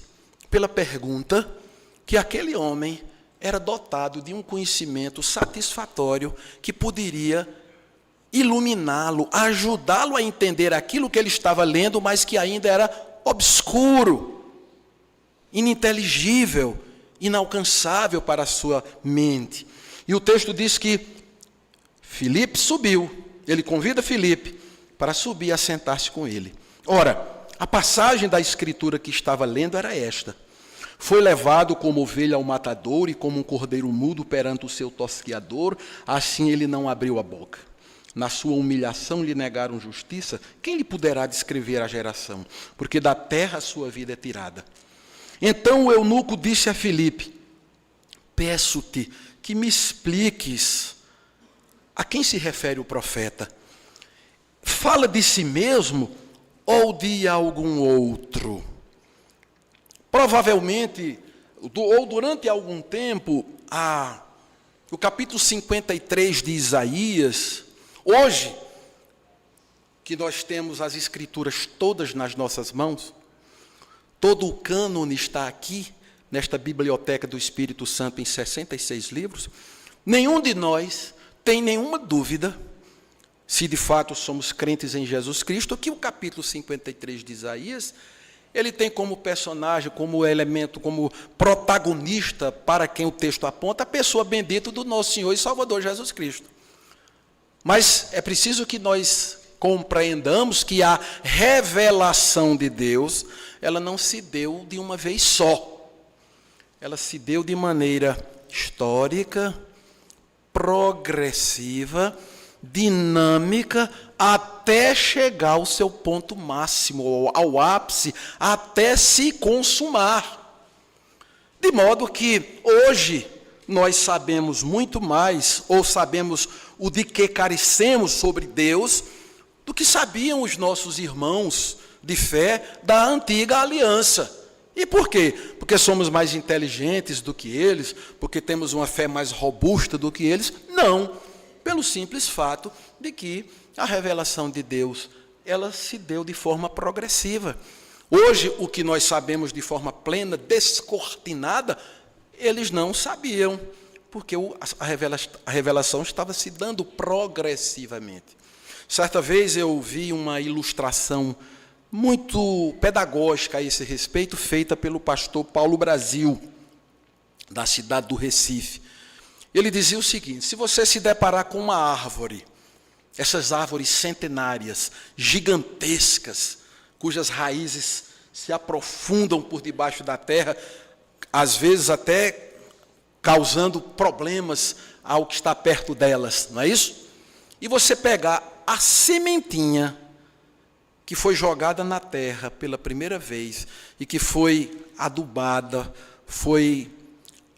pela pergunta, que aquele homem era dotado de um conhecimento satisfatório que poderia iluminá-lo, ajudá-lo a entender aquilo que ele estava lendo, mas que ainda era obscuro, ininteligível, inalcançável para a sua mente. E o texto diz que Filipe subiu, ele convida Filipe para subir e assentar-se com ele. Ora, a passagem da Escritura que estava lendo era esta: foi levado como ovelha ao matadouro e como um cordeiro mudo perante o seu tosquiador, assim ele não abriu a boca. Na sua humilhação lhe negaram justiça, quem lhe poderá descrever a geração? Porque da terra a sua vida é tirada. Então o eunuco disse a Filipe: peço-te que me expliques a quem se refere o profeta. Fala de si mesmo ou de algum outro? Provavelmente, ou durante algum tempo, o capítulo 53 de Isaías, hoje, que nós temos as escrituras todas nas nossas mãos, todo o cânone está aqui, nesta biblioteca do Espírito Santo, em 66 livros, nenhum de nós tem nenhuma dúvida, se de fato somos crentes em Jesus Cristo, que o capítulo 53 de Isaías, ele tem como personagem, como elemento, como protagonista para quem o texto aponta, a pessoa bendita do nosso Senhor e Salvador Jesus Cristo. Mas é preciso que nós compreendamos que a revelação de Deus, ela não se deu de uma vez só. Ela se deu de maneira histórica, progressiva, dinâmica, até chegar ao seu ponto máximo, ao ápice, até se consumar. De modo que hoje nós sabemos muito mais, ou sabemos o de que carecemos sobre Deus, do que sabiam os nossos irmãos de fé da antiga aliança. E por quê? Porque somos mais inteligentes do que eles, porque temos uma fé mais robusta do que eles? Não. Pelo simples fato de que a revelação de Deus, ela se deu de forma progressiva. Hoje, o que nós sabemos de forma plena, descortinada, eles não sabiam, porque a revelação estava se dando progressivamente. Certa vez eu vi uma ilustração muito pedagógica a esse respeito, feita pelo pastor Paulo Brasil, da cidade do Recife. Ele dizia o seguinte: se você se deparar com uma árvore, essas árvores centenárias, gigantescas, cujas raízes se aprofundam por debaixo da terra, às vezes até causando problemas ao que está perto delas, não é isso? E você pegar a sementinha que foi jogada na terra pela primeira vez e que foi adubada, foi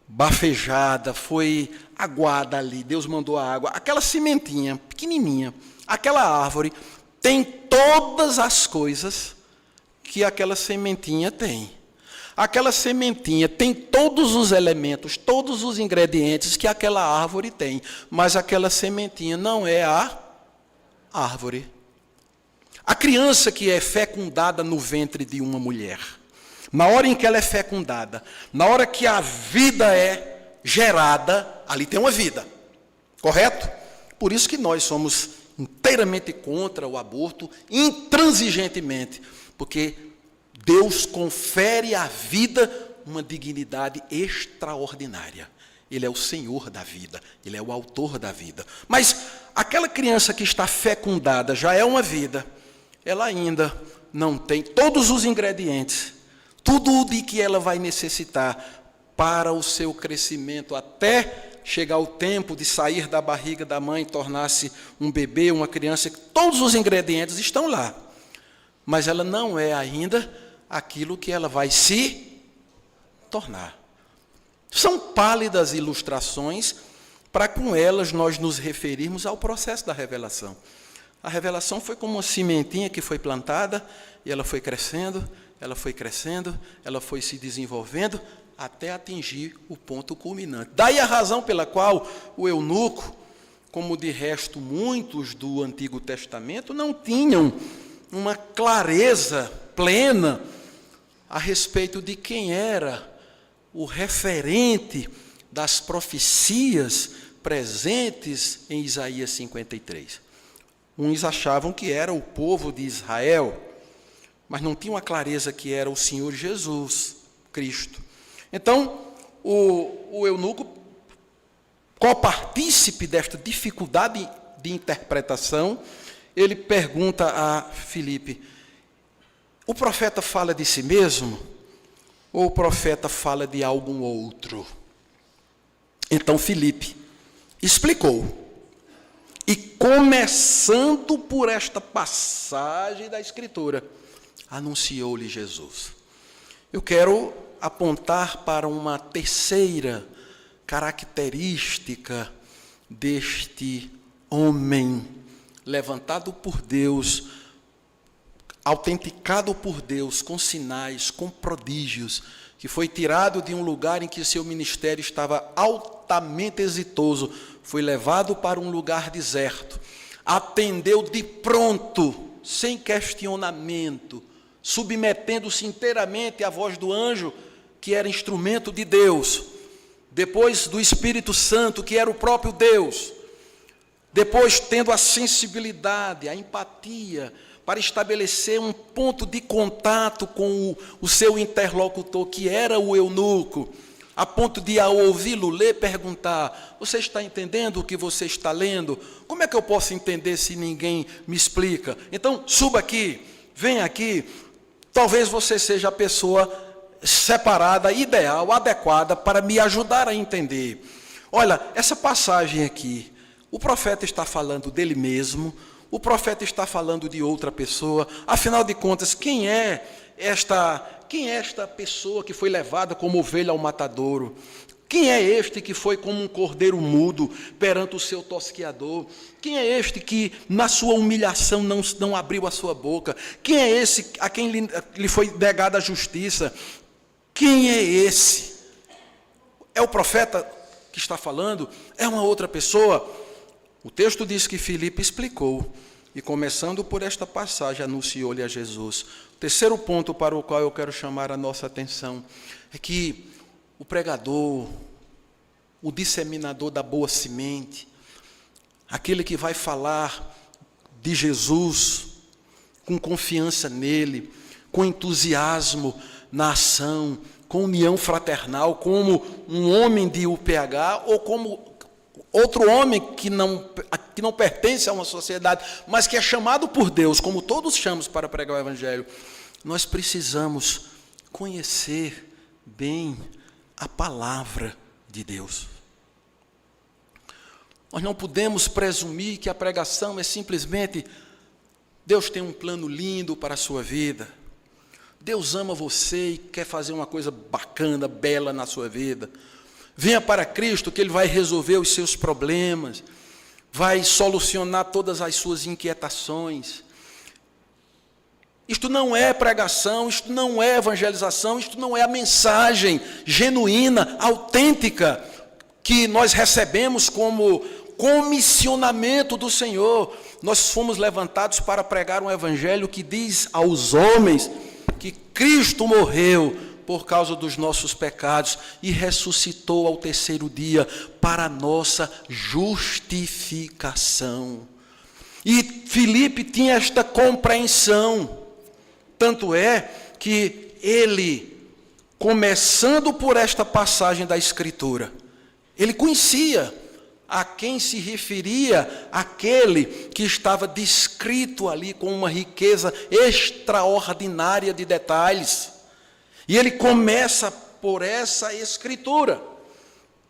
bafejada, foi aguada ali, Deus mandou a água, aquela sementinha pequenininha, aquela árvore tem todas as coisas que aquela sementinha tem. Aquela sementinha tem todos os elementos, todos os ingredientes que aquela árvore tem, mas aquela sementinha não é a árvore. A criança que é fecundada no ventre de uma mulher, na hora em que ela é fecundada, na hora que a vida é gerada, ali tem uma vida, correto? Por isso que nós somos inteiramente contra o aborto, intransigentemente, porque Deus confere à vida uma dignidade extraordinária. Ele é o Senhor da vida, Ele é o autor da vida. Mas aquela criança que está fecundada já é uma vida, ela ainda não tem todos os ingredientes, tudo de que ela vai necessitar para o seu crescimento, até chegar o tempo de sair da barriga da mãe, tornar-se um bebê, uma criança, todos os ingredientes estão lá. Mas ela não é ainda aquilo que ela vai se tornar. São pálidas ilustrações para com elas nós nos referirmos ao processo da revelação. A revelação foi como uma sementinha que foi plantada e ela foi crescendo, ela foi se desenvolvendo até atingir o ponto culminante. Daí a razão pela qual o eunuco, como de resto muitos do Antigo Testamento, não tinham uma clareza plena a respeito de quem era o referente das profecias presentes em Isaías 53. Uns achavam que era o povo de Israel, mas não tinham a clareza que era o Senhor Jesus, Cristo. Então, o eunuco, copartícipe desta dificuldade de interpretação, ele pergunta a Filipe: o profeta fala de si mesmo ou o profeta fala de algum outro? Então Filipe explicou. E começando por esta passagem da Escritura, anunciou-lhe Jesus. Eu quero apontar para uma terceira característica deste homem levantado por Deus, autenticado por Deus, com sinais, com prodígios, que foi tirado de um lugar em que seu ministério estava altamente exitoso, foi levado para um lugar deserto, atendeu de pronto, sem questionamento, submetendo-se inteiramente à voz do anjo, que era instrumento de Deus, depois do Espírito Santo, que era o próprio Deus, depois tendo a sensibilidade, a empatia, para estabelecer um ponto de contato com o seu interlocutor, que era o eunuco, a ponto de, ao ouvi-lo ler, perguntar: você está entendendo o que você está lendo? Como é que eu posso entender se ninguém me explica? Então, suba aqui, vem aqui, talvez você seja a pessoa separada, ideal, adequada, para me ajudar a entender. Olha, essa passagem aqui, o profeta está falando dele mesmo, o profeta está falando de outra pessoa. Afinal de contas, quem é esta pessoa que foi levada como ovelha ao matadouro? Quem é este que foi como um cordeiro mudo perante o seu tosquiador? Quem é este que, na sua humilhação, não abriu a sua boca? Quem é esse a quem lhe foi negada a justiça? Quem é esse? É o profeta que está falando? É uma outra pessoa? O texto diz que Filipe explicou, e começando por esta passagem, anunciou-lhe a Jesus. O terceiro ponto para o qual eu quero chamar a nossa atenção é que o pregador, o disseminador da boa semente, aquele que vai falar de Jesus com confiança nele, com entusiasmo na ação, com união fraternal, como um homem de UPH ou como outro homem que não pertence a uma sociedade, mas que é chamado por Deus, como todos chamamos para pregar o Evangelho, nós precisamos conhecer bem a palavra de Deus. Nós não podemos presumir que a pregação é simplesmente: Deus tem um plano lindo para a sua vida, Deus ama você e quer fazer uma coisa bacana, bela na sua vida. Venha para Cristo que Ele vai resolver os seus problemas, vai solucionar todas as suas inquietações. Isto não é pregação, isto não é evangelização, isto não é a mensagem genuína, autêntica, que nós recebemos como comissionamento do Senhor. Nós fomos levantados para pregar um evangelho que diz aos homens que Cristo morreu por causa dos nossos pecados e ressuscitou ao terceiro dia para a nossa justificação. E Filipe tinha esta compreensão, tanto é que ele, começando por esta passagem da Escritura, ele conhecia a quem se referia aquele que estava descrito ali com uma riqueza extraordinária de detalhes. E ele começa por essa Escritura,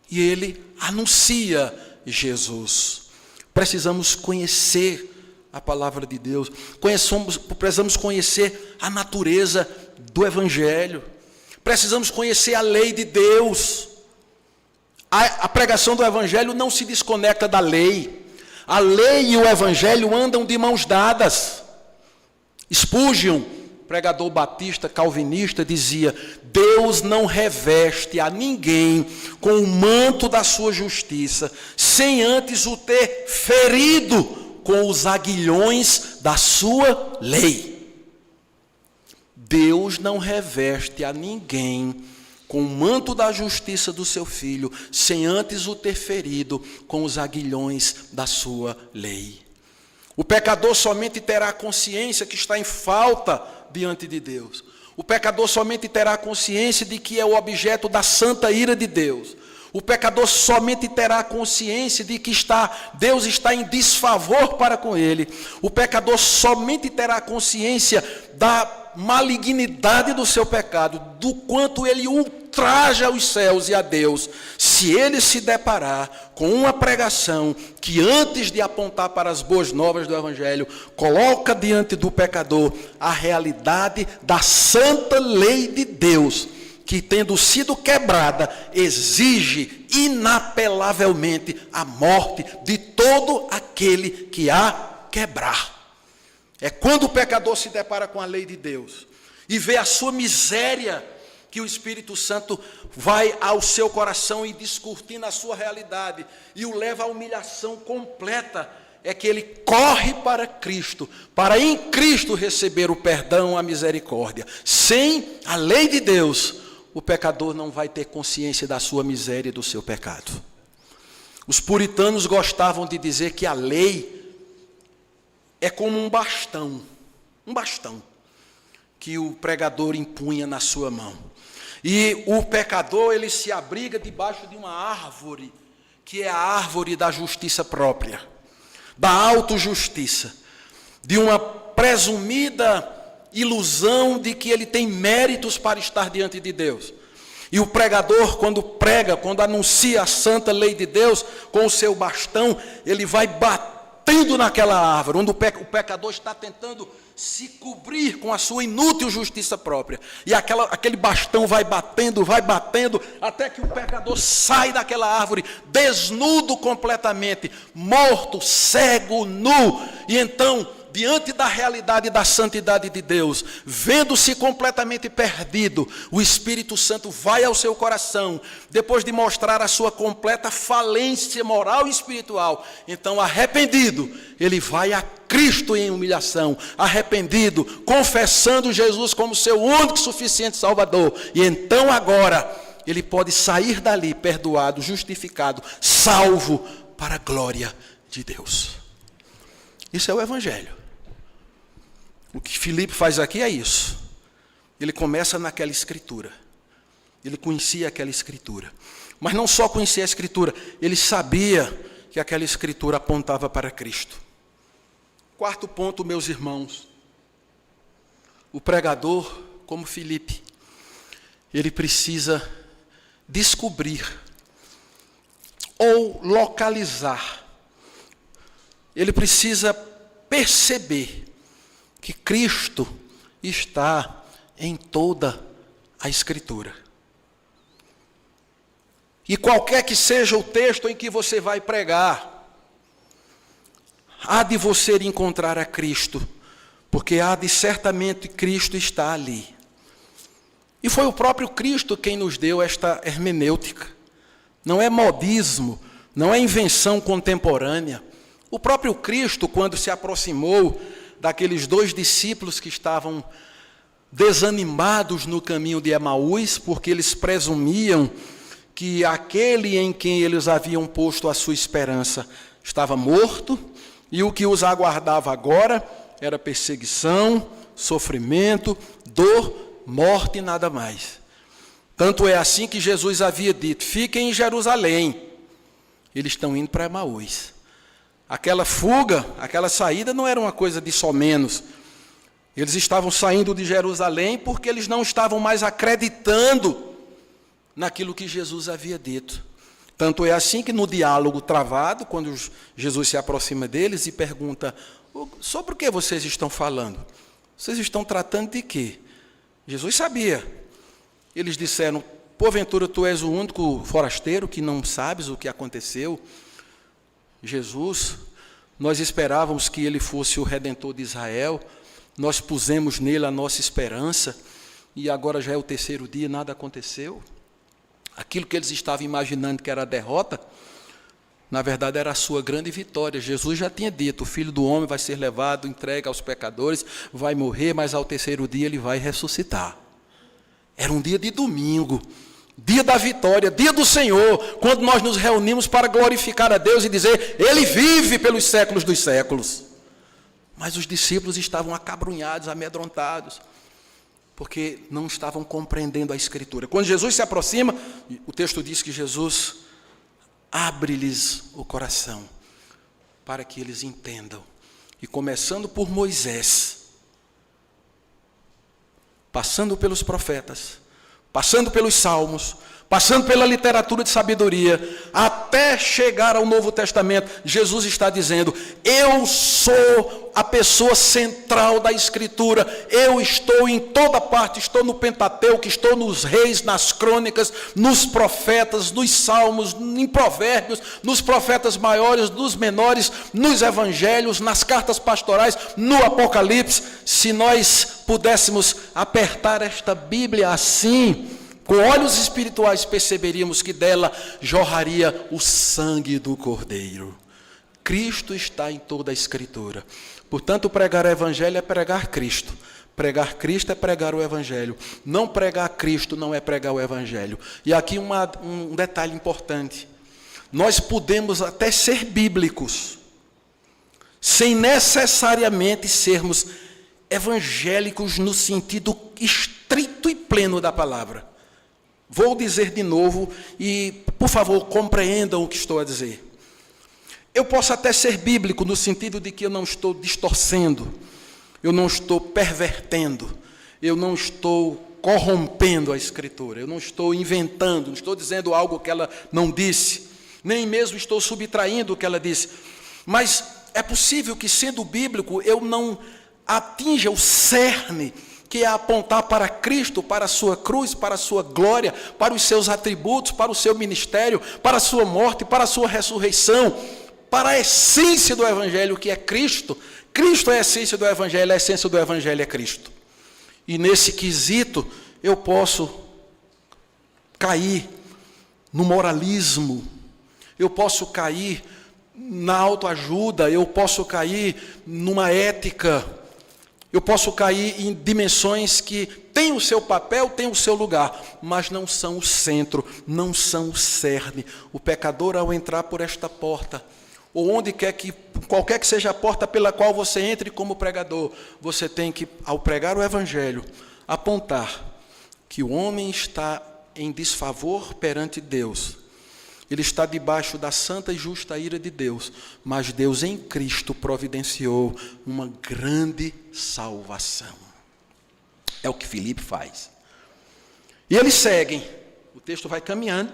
e ele anuncia Jesus. Precisamos conhecer a palavra de Deus, precisamos conhecer a natureza do Evangelho, precisamos conhecer a lei de Deus. A pregação do Evangelho não se desconecta da lei. A lei e o Evangelho andam de mãos dadas. Spurgeon, pregador batista, calvinista, dizia: Deus não reveste a ninguém com o manto da sua justiça, sem antes o ter ferido com os aguilhões da sua lei. Deus não reveste a ninguém com o manto da justiça do seu Filho, sem antes o ter ferido com os aguilhões da sua lei. O pecador somente terá consciência que está em falta diante de Deus. O pecador somente terá consciência de que é o objeto da santa ira de Deus. O pecador somente terá consciência de que Deus está em desfavor para com ele. O pecador somente terá consciência da malignidade do seu pecado, do quanto ele ultraja os céus e a Deus, se ele se deparar com uma pregação que, antes de apontar para as boas novas do Evangelho, coloca diante do pecador a realidade da santa lei de Deus, que, tendo sido quebrada, exige inapelavelmente a morte de todo aquele que a quebrar. É quando o pecador se depara com a lei de Deus e vê a sua miséria, que o Espírito Santo vai ao seu coração e discurtir na sua realidade e o leva à humilhação completa. É que ele corre para Cristo, para em Cristo receber o perdão, a misericórdia. Sem a lei de Deus, o pecador não vai ter consciência da sua miséria e do seu pecado. Os puritanos gostavam de dizer que a lei é como um bastão que o pregador empunha na sua mão. E o pecador, ele se abriga debaixo de uma árvore, que é a árvore da justiça própria, da autojustiça, de uma presumida ilusão de que ele tem méritos para estar diante de Deus. E o pregador, quando anuncia a santa lei de Deus, com o seu bastão, ele vai batendo naquela árvore, onde o pecador está tentando se cobrir com a sua inútil justiça própria. E aquele bastão vai batendo, até que o pecador sai daquela árvore, desnudo completamente, morto, cego, nu. E então, diante da realidade da santidade de Deus, vendo-se completamente perdido, o Espírito Santo vai ao seu coração, depois de mostrar a sua completa falência moral e espiritual. Então, arrependido, ele vai a Cristo em humilhação, arrependido, confessando Jesus como seu único e suficiente Salvador. E então agora, ele pode sair dali perdoado, justificado, salvo para a glória de Deus. Isso é o Evangelho. O que Filipe faz aqui é isso. Ele começa naquela Escritura. Ele conhecia aquela Escritura. Mas não só conhecia a Escritura, ele sabia que aquela Escritura apontava para Cristo. Quarto ponto, meus irmãos. O pregador, como Filipe, ele precisa descobrir ou localizar. Ele precisa perceber que Cristo está em toda a Escritura. E qualquer que seja o texto em que você vai pregar, há de você encontrar a Cristo, porque há de certamente Cristo está ali. E foi o próprio Cristo quem nos deu esta hermenêutica. Não é modismo, não é invenção contemporânea. O próprio Cristo, quando se aproximou daqueles 2 discípulos que estavam desanimados no caminho de Emaús, porque eles presumiam que aquele em quem eles haviam posto a sua esperança estava morto, e o que os aguardava agora era perseguição, sofrimento, dor, morte e nada mais. Tanto é assim que Jesus havia dito: fiquem em Jerusalém. Eles estão indo para Emaús. Aquela fuga, aquela saída não era uma coisa de só menos. Eles estavam saindo de Jerusalém porque eles não estavam mais acreditando naquilo que Jesus havia dito. Tanto é assim que no diálogo travado, quando Jesus se aproxima deles e pergunta: sobre o que vocês estão falando? Vocês estão tratando de quê? Jesus sabia. Eles disseram: porventura tu és o único forasteiro que não sabes o que aconteceu? Jesus, nós esperávamos que ele fosse o Redentor de Israel, nós pusemos nele a nossa esperança, e agora já é o 3º dia, nada aconteceu. Aquilo que eles estavam imaginando que era a derrota, na verdade era a sua grande vitória. Jesus já tinha dito: o Filho do Homem vai ser levado, entregue aos pecadores, vai morrer, mas ao 3º dia ele vai ressuscitar. Era um dia de domingo, dia da vitória, dia do Senhor, quando nós nos reunimos para glorificar a Deus e dizer: Ele vive pelos séculos dos séculos. Mas os discípulos estavam acabrunhados, amedrontados, porque não estavam compreendendo a Escritura. Quando Jesus se aproxima, o texto diz que Jesus abre-lhes o coração, para que eles entendam. E começando por Moisés, passando pelos profetas, passando pelos salmos, passando pela literatura de sabedoria, até chegar ao Novo Testamento, Jesus está dizendo: eu sou a pessoa central da Escritura, eu estou em toda parte, estou no Pentateuco, estou nos reis, nas crônicas, nos profetas, nos salmos, em provérbios, nos profetas maiores, nos menores, nos evangelhos, nas cartas pastorais, no Apocalipse. Se nós pudéssemos apertar esta Bíblia assim, com olhos espirituais, perceberíamos que dela jorraria o sangue do Cordeiro. Cristo está em toda a Escritura. Portanto, pregar o Evangelho é pregar Cristo. Pregar Cristo é pregar o Evangelho. Não pregar Cristo não é pregar o Evangelho. E aqui um detalhe importante. Nós podemos até ser bíblicos, sem necessariamente sermos evangélicos no sentido estrito e pleno da palavra. Vou dizer de novo e, por favor, compreendam o que estou a dizer. Eu posso até ser bíblico no sentido de que eu não estou distorcendo, eu não estou pervertendo, eu não estou corrompendo a Escritura, eu não estou inventando, não estou dizendo algo que ela não disse, nem mesmo estou subtraindo o que ela disse. Mas é possível que, sendo bíblico, eu não atinja o cerne, que é apontar para Cristo, para a sua cruz, para a sua glória, para os seus atributos, para o seu ministério, para a sua morte, para a sua ressurreição, para a essência do Evangelho, que é Cristo. Cristo é a essência do Evangelho, a essência do Evangelho é Cristo. E nesse quesito, eu posso cair no moralismo, eu posso cair na autoajuda, eu posso cair numa ética, eu posso cair em dimensões que têm o seu papel, têm o seu lugar, mas não são o centro, não são o cerne. O pecador, ao entrar por esta porta, ou onde quer que, qualquer que seja a porta pela qual você entre como pregador, você tem que, ao pregar o Evangelho, apontar que o homem está em desfavor perante Deus. Ele está debaixo da santa e justa ira de Deus, mas Deus em Cristo providenciou uma grande salvação. É o que Filipe faz. E eles seguem, o texto vai caminhando,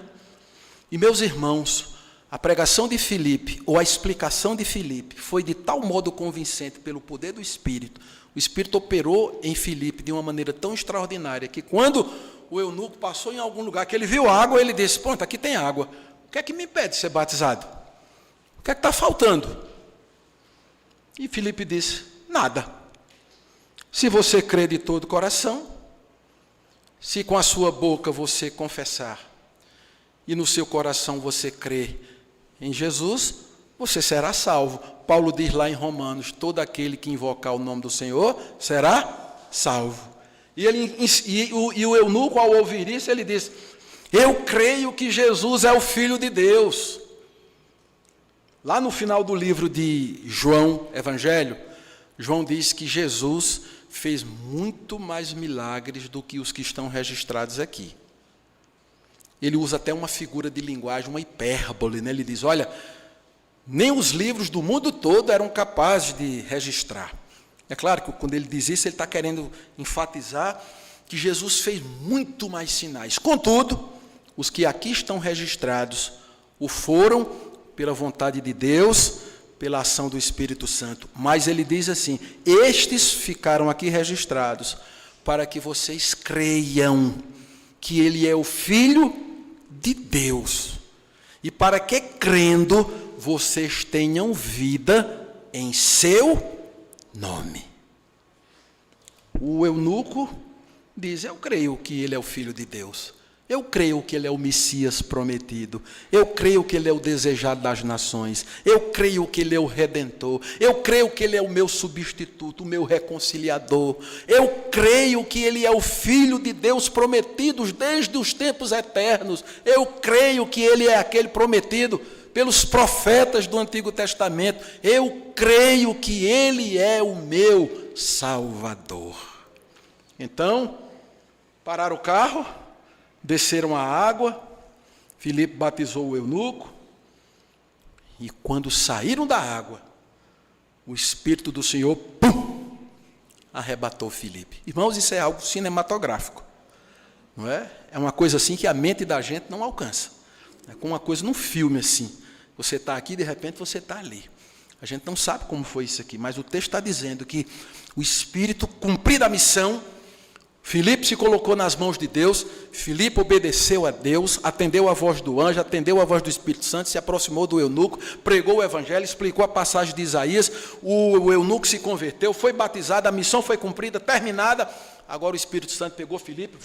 e meus irmãos, a pregação de Filipe, ou a explicação de Filipe, foi de tal modo convincente pelo poder do Espírito. O Espírito operou em Filipe de uma maneira tão extraordinária, que quando o eunuco passou em algum lugar, que ele viu água, ele disse: pronto, aqui tem água. O que é que me impede de ser batizado? O que é que está faltando? E Filipe disse: nada. Se você crê de todo o coração, se com a sua boca você confessar, e no seu coração você crê em Jesus, você será salvo. Paulo diz lá em Romanos, todo aquele que invocar o nome do Senhor será salvo. E o eunuco, ao ouvir isso, ele diz, eu creio que Jesus é o Filho de Deus. Lá no final do livro de João, Evangelho, João diz que Jesus fez muito mais milagres do que os que estão registrados aqui. Ele usa até uma figura de linguagem, uma hipérbole, né? Ele diz, olha, nem os livros do mundo todo eram capazes de registrar. É claro que quando ele diz isso, ele está querendo enfatizar que Jesus fez muito mais sinais. Contudo, os que aqui estão registrados o foram pela vontade de Deus, pela ação do Espírito Santo. Mas ele diz assim, estes ficaram aqui registrados para que vocês creiam que ele é o Filho de Deus, e para que, crendo, vocês tenham vida em seu nome. O eunuco diz, eu creio que ele é o Filho de Deus, eu creio que ele é o Messias prometido, eu creio que ele é o desejado das nações, eu creio que ele é o Redentor, eu creio que ele é o meu substituto, o meu reconciliador, eu creio que ele é o Filho de Deus prometido desde os tempos eternos, eu creio que ele é aquele prometido pelos profetas do Antigo Testamento, eu creio que ele é o meu Salvador. Então, pararam o carro, desceram a água, Filipe batizou o eunuco, e quando saíram da água, o Espírito do Senhor, pum, arrebatou Filipe. Irmãos, isso é algo cinematográfico, não é? É uma coisa assim que a mente da gente não alcança. É como uma coisa num filme assim. Você está aqui, de repente você está ali. A gente não sabe como foi isso aqui, mas o texto está dizendo que o Espírito, cumprida a missão, Filipe se colocou nas mãos de Deus, Filipe obedeceu a Deus, atendeu a voz do anjo, atendeu a voz do Espírito Santo, se aproximou do eunuco, pregou o evangelho, explicou a passagem de Isaías, o eunuco se converteu, foi batizado, a missão foi cumprida, terminada. Agora o Espírito Santo pegou Filipe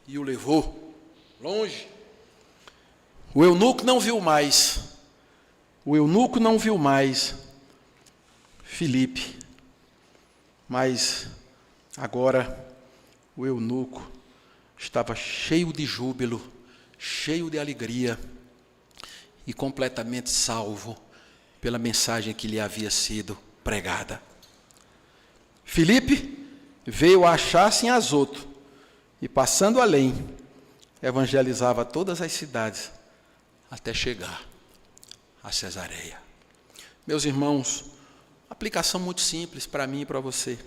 e o levou longe. O eunuco não viu mais Filipe, mas agora o eunuco estava cheio de júbilo, cheio de alegria e completamente salvo pela mensagem que lhe havia sido pregada. Filipe veio a achar-se em Azoto e, passando além, evangelizava todas as cidades até chegar a Cesareia. Meus irmãos, aplicação muito simples para mim e para você.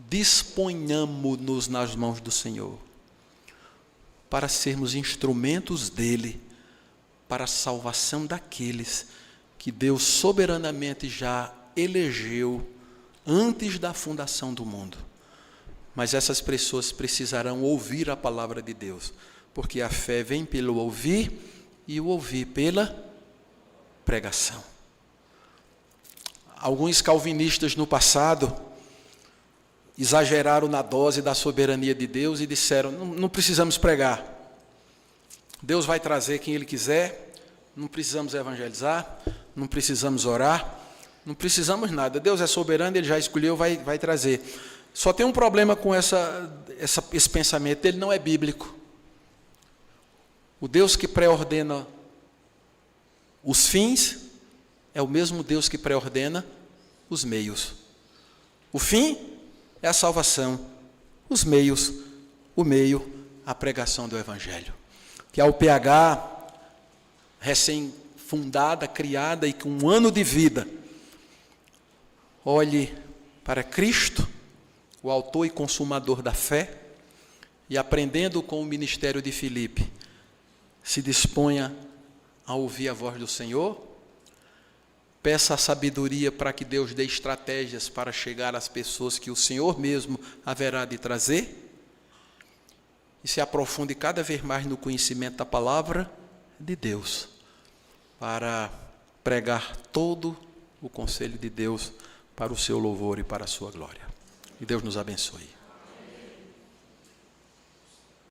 Disponhamo-nos nas mãos do Senhor para sermos instrumentos dele para a salvação daqueles que Deus soberanamente já elegeu antes da fundação do mundo. Mas essas pessoas precisarão ouvir a palavra de Deus, porque a fé vem pelo ouvir e o ouvir pela pregação. Alguns calvinistas no passado exageraram na dose da soberania de Deus e disseram, não precisamos pregar. Deus vai trazer quem Ele quiser, não precisamos evangelizar, não precisamos orar, não precisamos nada. Deus é soberano, Ele já escolheu, vai trazer. Só tem um problema com esse pensamento, ele não é bíblico. O Deus que pré-ordena os fins é o mesmo Deus que pré-ordena os meios. O fim é a salvação, os meios, o meio, a pregação do Evangelho. Que a UPH, recém-fundada, criada e com 1 ano de vida, olhe para Cristo, o autor e consumador da fé, e aprendendo com o ministério de Filipe, se disponha a ouvir a voz do Senhor, peça a sabedoria para que Deus dê estratégias para chegar às pessoas que o Senhor mesmo haverá de trazer, e se aprofunde cada vez mais no conhecimento da palavra de Deus, para pregar todo o conselho de Deus para o seu louvor e para a sua glória. Que Deus nos abençoe.